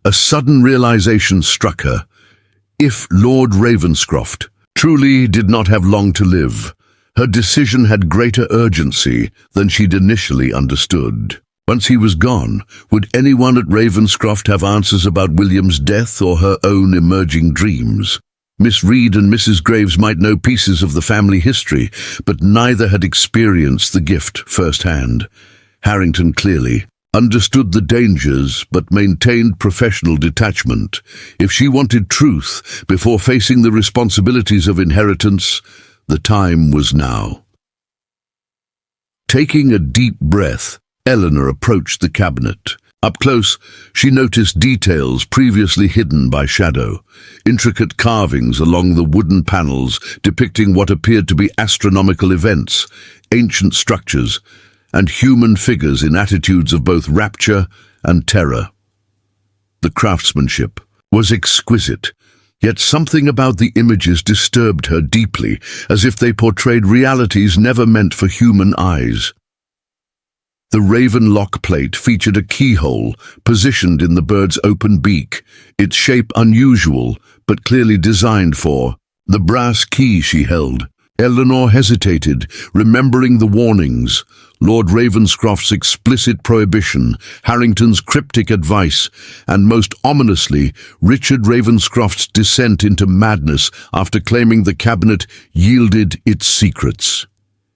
A sudden realization struck her. If Lord Ravenscroft truly did not have long to live, her decision had greater urgency than she'd initially understood. Once he was gone, would anyone at Ravenscroft have answers about William's death or her own emerging dreams? Miss Reed and Mrs. Graves might know pieces of the family history, but neither had experienced the gift firsthand. Harrington clearly understood the dangers but maintained professional detachment. If she wanted truth before facing the responsibilities of inheritance, the time was now. Taking a deep breath, Helena approached the cabinet. Up close, she noticed details previously hidden by shadow, intricate carvings along the wooden panels depicting what appeared to be astronomical events, ancient structures, and human figures in attitudes of both rapture and terror. The craftsmanship was exquisite, yet something about the images disturbed her deeply, as if they portrayed realities never meant for human eyes. The raven lock plate featured a keyhole positioned in the bird's open beak, its shape unusual but clearly designed for the brass key she held. Eleanor hesitated, remembering the warnings, Lord Ravenscroft's explicit prohibition, Harrington's cryptic advice, and most ominously, Richard Ravenscroft's descent into madness after claiming the cabinet yielded its secrets.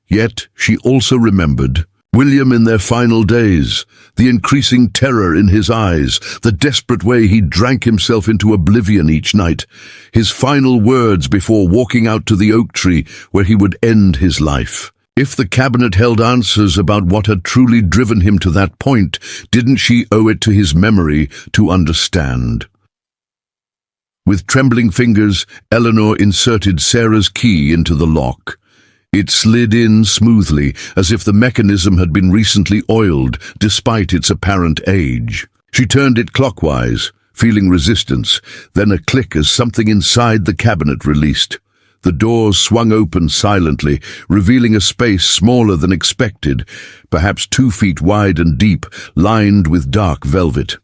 Yet she also remembered William in their final days, the increasing terror in his eyes, the desperate way he drank himself into oblivion each night, his final words before walking out to the oak tree where he would end his life. If the cabinet held answers about what had truly driven him to that point, didn't she owe it to his memory to understand? With trembling fingers, Eleanor inserted Sarah's key into the lock. It slid in smoothly, as if the mechanism had been recently oiled, despite its apparent age. She turned it clockwise, feeling resistance, then a click as something inside the cabinet released. The doors swung open silently, revealing a space smaller than expected, perhaps 2 feet wide and deep, lined with dark velvet.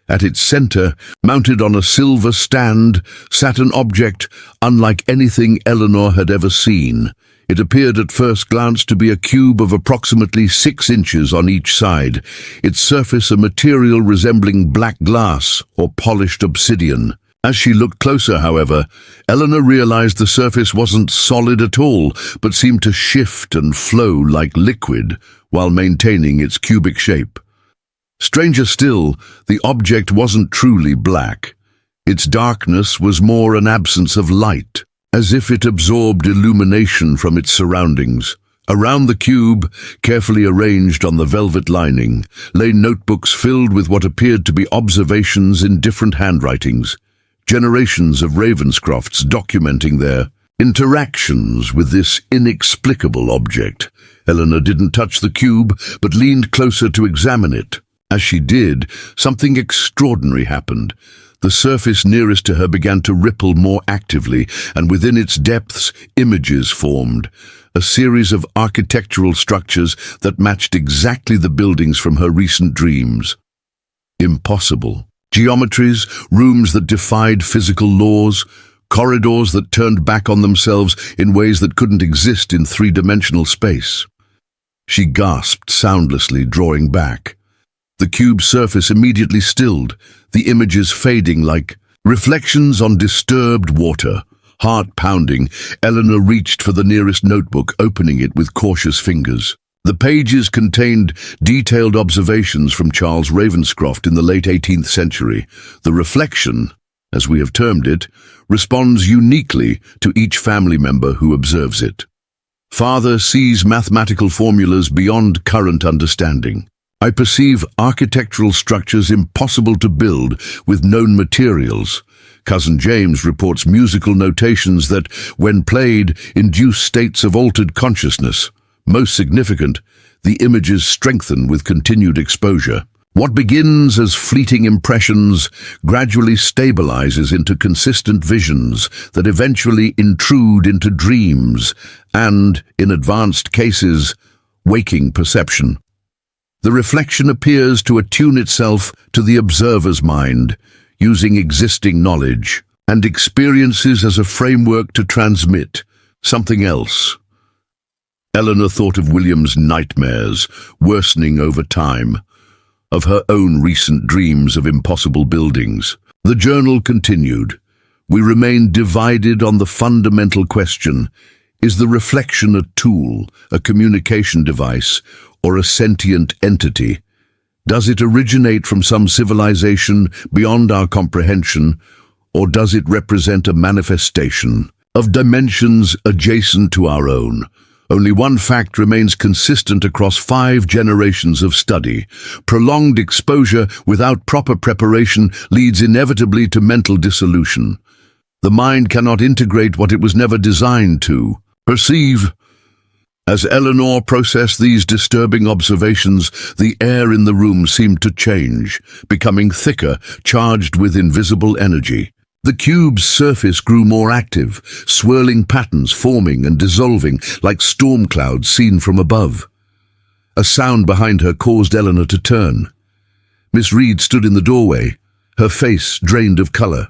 At its center, mounted on a silver stand, sat an object unlike anything Eleanor had ever seen. It appeared at first glance to be a cube of approximately 6 inches on each side, its surface a material resembling black glass or polished obsidian. As she looked closer, however, Eleanor realized the surface wasn't solid at all, but seemed to shift and flow like liquid while maintaining its cubic shape. Stranger still, the object wasn't truly black. Its darkness was more an absence of light, as if it absorbed illumination from its surroundings. Around the cube, carefully arranged on the velvet lining, lay notebooks filled with what appeared to be observations in different handwritings, generations of Ravenscrofts documenting their interactions with this inexplicable object. Helena didn't touch the cube, but leaned closer to examine it. As she did, something extraordinary happened. The surface nearest to her began to ripple more actively, and within its depths, images formed, a series of architectural structures that matched exactly the buildings from her recent dreams. Impossible. Geometries, rooms that defied physical laws, corridors that turned back on themselves in ways that couldn't exist in 3-dimensional space. She gasped soundlessly, drawing back. The cube's surface immediately stilled, the images fading like reflections on disturbed water. Heart pounding, Eleanor reached for the nearest notebook, opening it with cautious fingers. The pages contained detailed observations from Charles Ravenscroft in the late 18th century. The reflection, as we have termed it, responds uniquely to each family member who observes it. Father sees mathematical formulas beyond current understanding. I perceive architectural structures impossible to build with known materials. Cousin James reports musical notations that, when played, induce states of altered consciousness. Most significant, the images strengthen with continued exposure. What begins as fleeting impressions gradually stabilizes into consistent visions that eventually intrude into dreams and, in advanced cases, waking perception. The reflection appears to attune itself to the observer's mind, using existing knowledge and experiences as a framework to transmit something else. Eleanor thought of William's nightmares, worsening over time, of her own recent dreams of impossible buildings. The journal continued. We remain divided on the fundamental question: is the reflection a tool, a communication device, or a sentient entity? Does it originate from some civilization beyond our comprehension, or does it represent a manifestation of dimensions adjacent to our own? Only one fact remains consistent across 5 generations of study. Prolonged exposure without proper preparation leads inevitably to mental dissolution. The mind cannot integrate what it was never designed to perceive. As Eleanor processed these disturbing observations, the air in the room seemed to change, becoming thicker, charged with invisible energy. The cube's surface grew more active, swirling patterns forming and dissolving like storm clouds seen from above. A sound behind her caused Eleanor to turn. Miss Reed stood in the doorway, her face drained of color.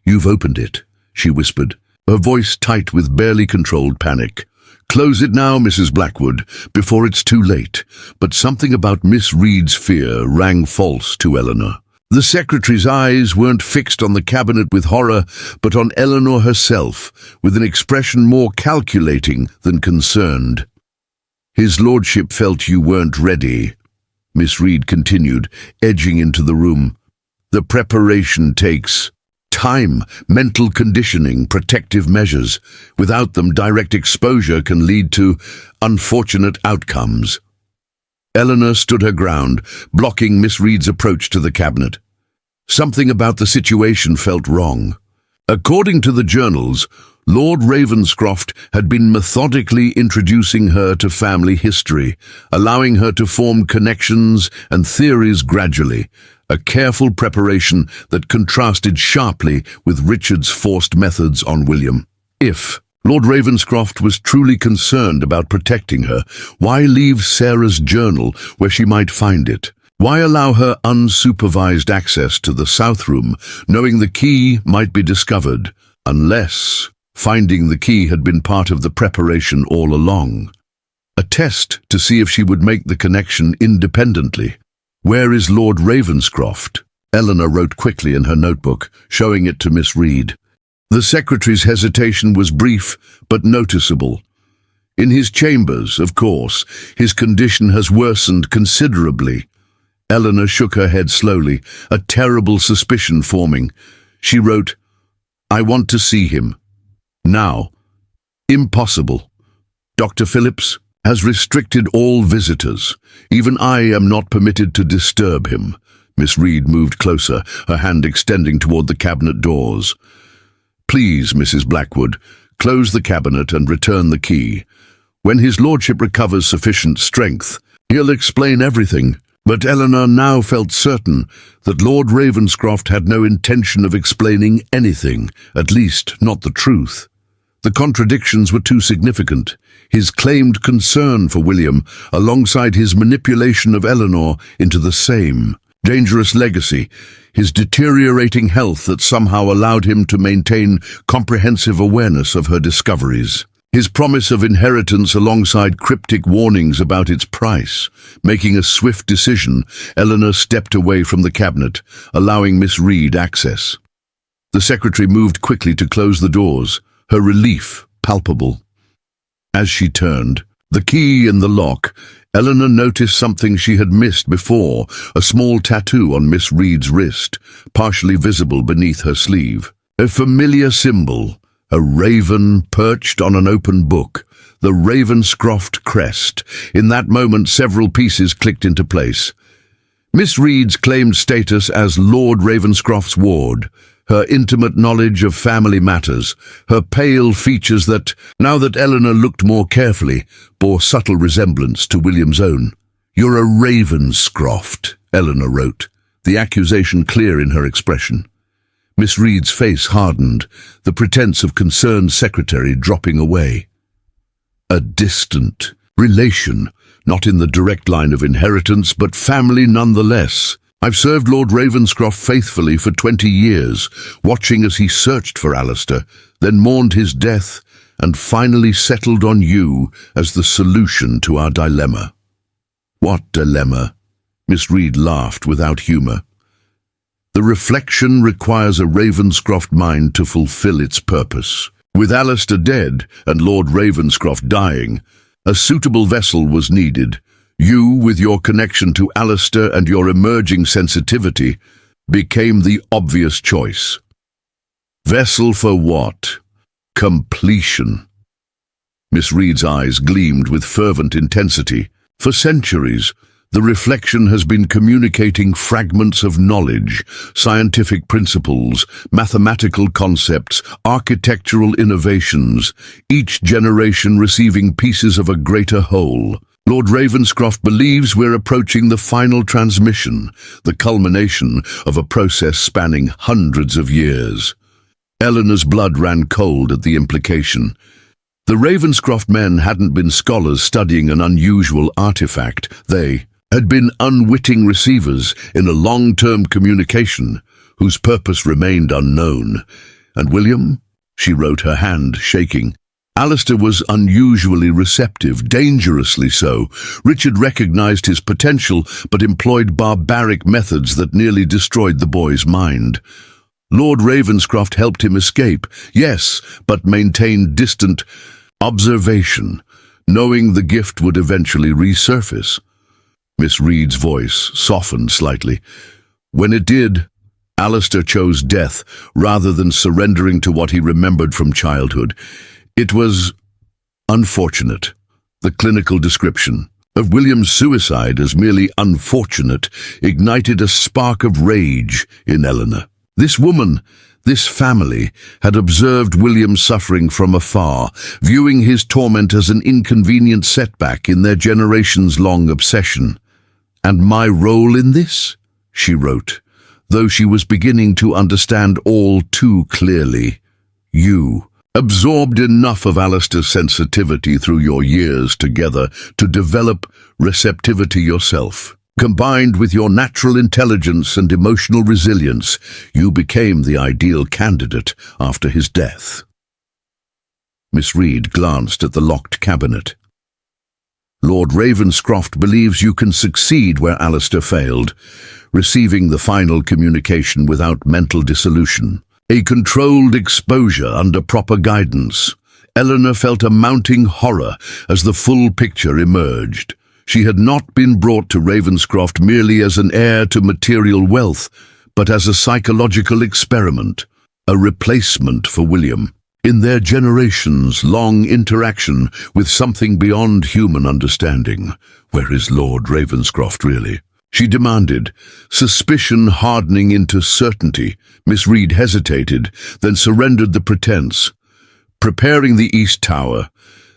"You've opened it," she whispered, her voice tight with barely controlled panic. "Close it now, Mrs. Blackwood, before it's too late." But something about Miss Reed's fear rang false to Eleanor. The secretary's eyes weren't fixed on the cabinet with horror, but on Eleanor herself, with an expression more calculating than concerned. "His lordship felt you weren't ready," Miss Reed continued, edging into the room. "The preparation takes time, mental conditioning, protective measures. Without them, direct exposure can lead to unfortunate outcomes." Eleanor stood her ground, blocking Miss Reed's approach to the cabinet. Something about the situation felt wrong. According to the journals, Lord Ravenscroft had been methodically introducing her to family history, allowing her to form connections and theories gradually, a careful preparation that contrasted sharply with Richard's forced methods on William. If Lord Ravenscroft was truly concerned about protecting her, why leave Sarah's journal where she might find it? Why allow her unsupervised access to the south room, knowing the key might be discovered, unless finding the key had been part of the preparation all along? A test to see if she would make the connection independently. "Where is Lord Ravenscroft?" Eleanor wrote quickly in her notebook, showing it to Miss Reed. The secretary's hesitation was brief but noticeable. "In his chambers, of course. His condition has worsened considerably." Eleanor shook her head slowly, a terrible suspicion forming. She wrote, "I want to see him. Now." "Impossible. Dr. Phillips has restricted all visitors. Even I am not permitted to disturb him." Miss Reed moved closer, her hand extending toward the cabinet doors. "Please, Mrs. Blackwood, close the cabinet and return the key. When his lordship recovers sufficient strength, he'll explain everything." But Eleanor now felt certain that Lord Ravenscroft had no intention of explaining anything, at least not the truth. The contradictions were too significant. His claimed concern for William, alongside his manipulation of Eleanor into the same dangerous legacy, his deteriorating health that somehow allowed him to maintain comprehensive awareness of her discoveries. His promise of inheritance alongside cryptic warnings about its price. Making a swift decision, Eleanor stepped away from the cabinet, allowing Miss Reed access. The secretary moved quickly to close the doors, her relief palpable. As she turned, The key in the lock. Helena noticed something she had missed before, a small tattoo on Miss Reed's wrist, partially visible beneath her sleeve. A familiar symbol, a raven perched on an open book, the Ravenscroft crest. In that moment, several pieces clicked into place. Miss Reed's claimed status as Lord Ravenscroft's ward, her intimate knowledge of family matters, her pale features that, now that Helena looked more carefully, bore subtle resemblance to William's own. "You're a Ravenscroft," Helena wrote, the accusation clear in her expression. Miss Reed's face hardened, the pretense of concerned secretary dropping away. A distant relation, not in the direct line of inheritance, but family nonetheless. "I've served Lord Ravenscroft faithfully for 20 years, watching as he searched for Alistair, then mourned his death, and finally settled on you as the solution to our dilemma." "What dilemma?" Miss Reed laughed without humour. "The reflection requires a Ravenscroft mind to fulfil its purpose. With Alistair dead and Lord Ravenscroft dying, a suitable vessel was needed. You, with your connection to Alistair and your emerging sensitivity, became the obvious choice." "Vessel for what?" "Completion." Miss Reed's eyes gleamed with fervent intensity. "For centuries, the reflection has been communicating fragments of knowledge, scientific principles, mathematical concepts, architectural innovations, each generation receiving pieces of a greater whole. Lord Ravenscroft believes we're approaching the final transmission, the culmination of a process spanning hundreds of years." Helena's blood ran cold at the implication. The Ravenscroft men hadn't been scholars studying an unusual artifact. They had been unwitting receivers in a long-term communication whose purpose remained unknown. "And William?" She wrote, her hand shaking. "Alistair was unusually receptive, dangerously so. Richard recognized his potential, but employed barbaric methods that nearly destroyed the boy's mind. Lord Ravenscroft helped him escape, yes, but maintained distant observation, knowing the gift would eventually resurface." Miss Reed's voice softened slightly. "When it did, Alistair chose death rather than surrendering to what he remembered from childhood. It was unfortunate." The clinical description of William's suicide as merely unfortunate ignited a spark of rage in Helena. This woman, this family, had observed William's suffering from afar, viewing his torment as an inconvenient setback in their generations-long obsession. "And my role in this?" she wrote, though she was beginning to understand all too clearly. "You absorbed enough of Alistair's sensitivity through your years together to develop receptivity yourself. Combined with your natural intelligence and emotional resilience, you became the ideal candidate after his death." Miss Reed glanced at the locked cabinet. "Lord Ravenscroft believes you can succeed where Alistair failed, receiving the final communication without mental dissolution. A controlled exposure under proper guidance." Helena felt a mounting horror as the full picture emerged. She had not been brought to Ravenscroft merely as an heir to material wealth, but as a psychological experiment, a replacement for William. In their generations-long interaction with something beyond human understanding. Where is Lord Ravenscroft really? She demanded, suspicion hardening into certainty. Miss Reed hesitated, then surrendered the pretense. "Preparing the East Tower.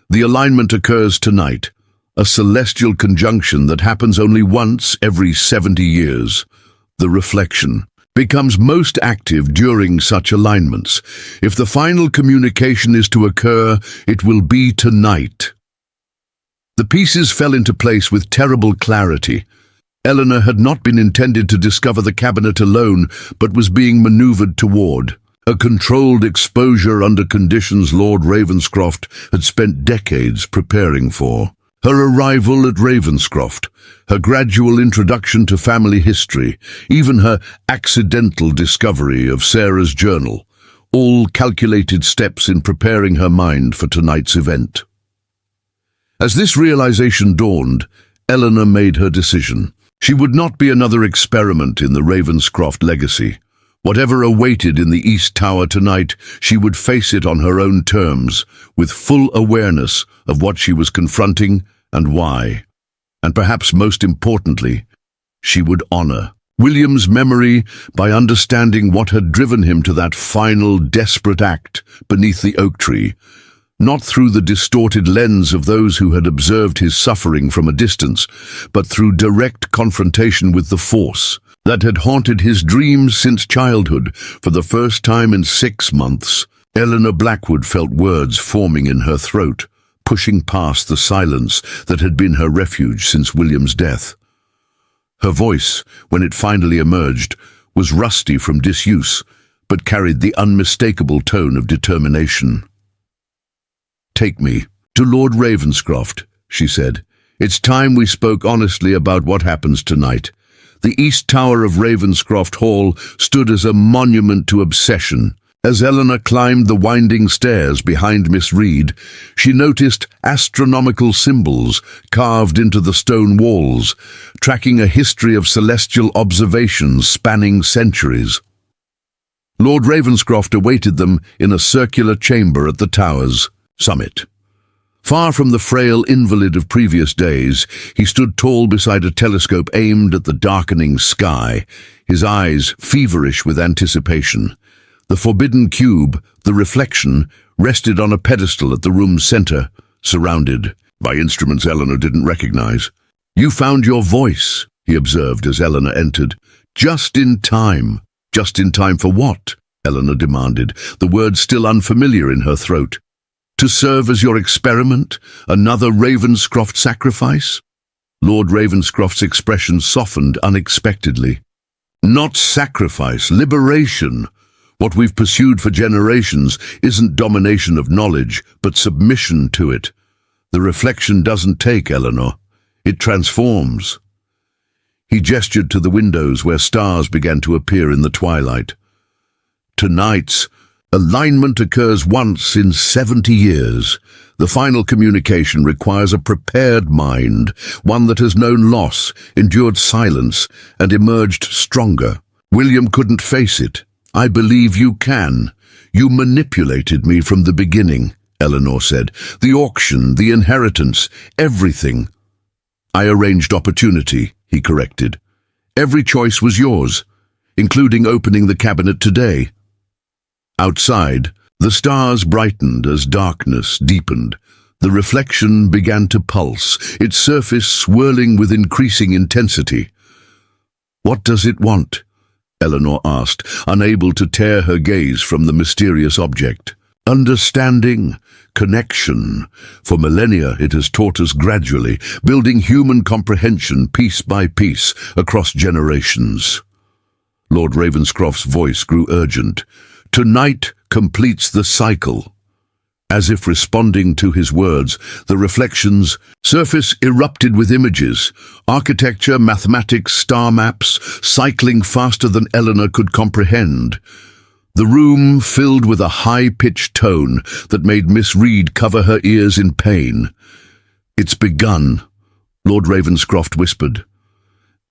The alignment occurs tonight, a celestial conjunction that happens only once every 70 years. The reflection becomes most active during such alignments. If the final communication is to occur, it will be tonight." The pieces fell into place with terrible clarity. Helena had not been intended to discover the cabinet alone, but was being maneuvered toward. A controlled exposure under conditions Lord Ravenscroft had spent decades preparing for. Her arrival at Ravenscroft, her gradual introduction to family history, even her accidental discovery of Sarah's journal, all calculated steps in preparing her mind for tonight's event. As this realization dawned, Helena made her decision. She would not be another experiment in the Ravenscroft legacy. Whatever awaited in the East Tower tonight, she would face it on her own terms, with full awareness of what she was confronting and why. And perhaps most importantly, she would honor William's memory by understanding what had driven him to that final desperate act beneath the oak tree, not through the distorted lens of those who had observed his suffering from a distance, but through direct confrontation with the force that had haunted his dreams since childhood. For the first time in 6 months, Helena Blackwood felt words forming in her throat, pushing past the silence that had been her refuge since William's death. Her voice, when it finally emerged, was rusty from disuse, but carried the unmistakable tone of determination. "Take me to Lord Ravenscroft," she said. "It's time we spoke honestly about what happens tonight." The East Tower of Ravenscroft Hall stood as a monument to obsession. As Helena climbed the winding stairs behind Miss Reed, she noticed astronomical symbols carved into the stone walls, tracking a history of celestial observations spanning centuries. Lord Ravenscroft awaited them in a circular chamber at the tower's summit. Far from the frail invalid of previous days, he stood tall beside a telescope aimed at the darkening sky, his eyes feverish with anticipation. The forbidden cube, the reflection, rested on a pedestal at the room's center, surrounded by instruments Helena didn't recognize. "You found your voice," he observed as Helena entered. "Just in time." "Just in time for what?" Helena demanded, the words still unfamiliar in her throat. "To serve as your experiment? Another Ravenscroft sacrifice?" Lord Ravenscroft's expression softened unexpectedly. "Not sacrifice, liberation. What we've pursued for generations isn't domination of knowledge, but submission to it. The reflection doesn't take, Eleanor. It transforms." He gestured to the windows where stars began to appear in the twilight. "Tonight's alignment occurs once in 70 years. The final communication requires a prepared mind, one that has known loss, endured silence, and emerged stronger. William couldn't face it. I believe you can. You manipulated me from the beginning," Eleanor said. "The auction, the inheritance, everything." "I arranged opportunity," he corrected. "Every choice was yours, including opening the cabinet today." Outside, the stars brightened as darkness deepened. The reflection began to pulse, its surface swirling with increasing intensity. "What does it want?" Eleanor asked, unable to tear her gaze from the mysterious object. "Understanding, connection. For millennia it has taught us gradually, building human comprehension piece by piece across generations." Lord Ravenscroft's voice grew urgent. "Tonight completes the cycle." As if responding to his words, the reflection's surface erupted with images, architecture, mathematics, star maps, cycling faster than Eleanor could comprehend. The room filled with a high-pitched tone that made Miss Reed cover her ears in pain. "It's begun," Lord Ravenscroft whispered.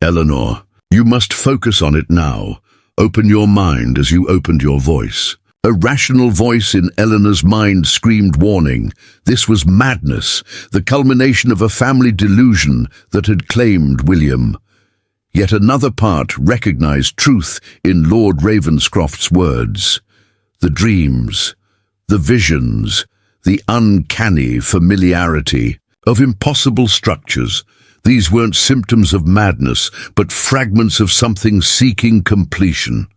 "Eleanor, you must focus on it now. Open your mind as you opened your voice." A rational voice in Eleanor's mind screamed warning. This was madness, the culmination of a family delusion that had claimed William. Yet another part recognized truth in Lord Ravenscroft's words. The dreams, the visions, the uncanny familiarity of impossible structures. These weren't symptoms of madness, but fragments of something seeking completion.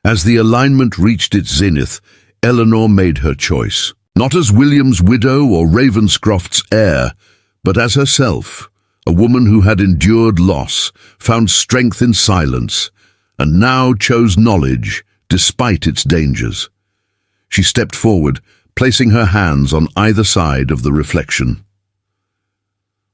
As the alignment reached its zenith, Eleanor made her choice, not as William's widow or Ravenscroft's heir, but as herself, a woman who had endured loss, found strength in silence, and now chose knowledge despite its dangers. She stepped forward, placing her hands on either side of the reflection.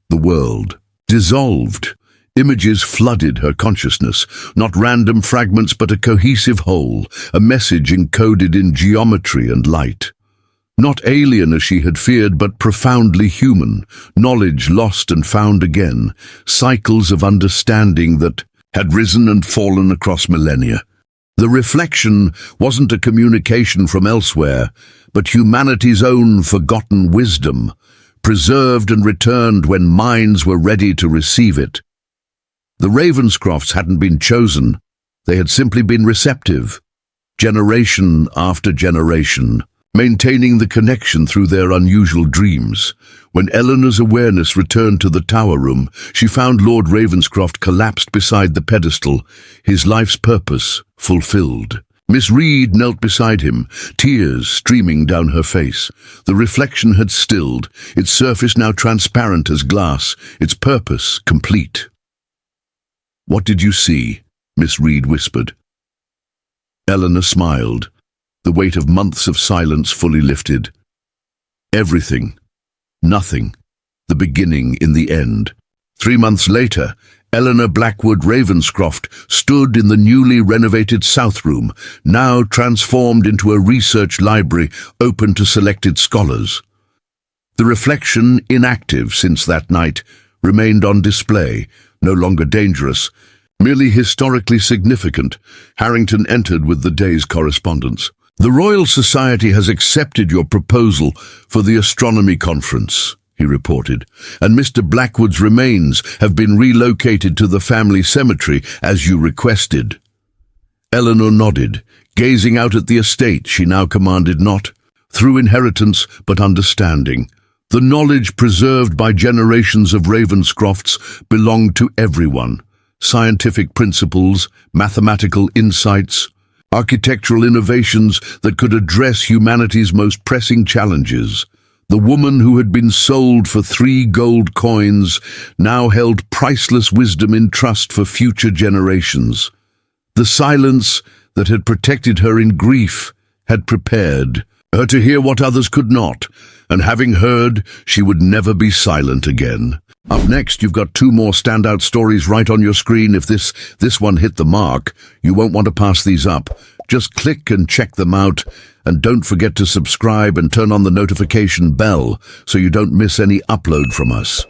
The world dissolved. Images flooded her consciousness, not random fragments but a cohesive whole, a message encoded in geometry and light. Not alien as she had feared, but profoundly human, knowledge lost and found again, cycles of understanding that had risen and fallen across millennia. The reflection wasn't a communication from elsewhere, but humanity's own forgotten wisdom, preserved and returned when minds were ready to receive it. The Ravenscrofts hadn't been chosen, they had simply been receptive, generation after generation, maintaining the connection through their unusual dreams. When Eleanor's awareness returned to the tower room, she found Lord Ravenscroft collapsed beside the pedestal, his life's purpose fulfilled. Miss Reed knelt beside him, tears streaming down her face. The reflection had stilled, its surface now transparent as glass, its purpose complete. "What did you see?" Miss Reed whispered. Eleanor smiled, the weight of months of silence fully lifted. Everything. Nothing. The beginning in the end. 3 months later, Eleanor Blackwood Ravenscroft stood in the newly renovated South Room, now transformed into a research library open to selected scholars. The reflection, inactive since that night, remained on display, no longer dangerous, merely historically significant. Harrington entered with the day's correspondence. "The Royal Society has accepted your proposal for the astronomy conference," he reported, "and Mr. Blackwood's remains have been relocated to the family cemetery as you requested." Eleanor nodded, gazing out at the estate she now commanded not through inheritance but understanding. The knowledge preserved by generations of Ravenscrofts belonged to everyone. Scientific principles, mathematical insights, architectural innovations that could address humanity's most pressing challenges. The woman who had been sold for 3 gold coins now held priceless wisdom in trust for future generations. The silence that had protected her in grief had prepared her to hear what others could not, and having heard, she would never be silent again. Up next, you've got 2 more standout stories right on your screen. If this one hit the mark, you won't want to pass these up. Just click and check them out, and don't forget to subscribe and turn on the notification bell so you don't miss any upload from us.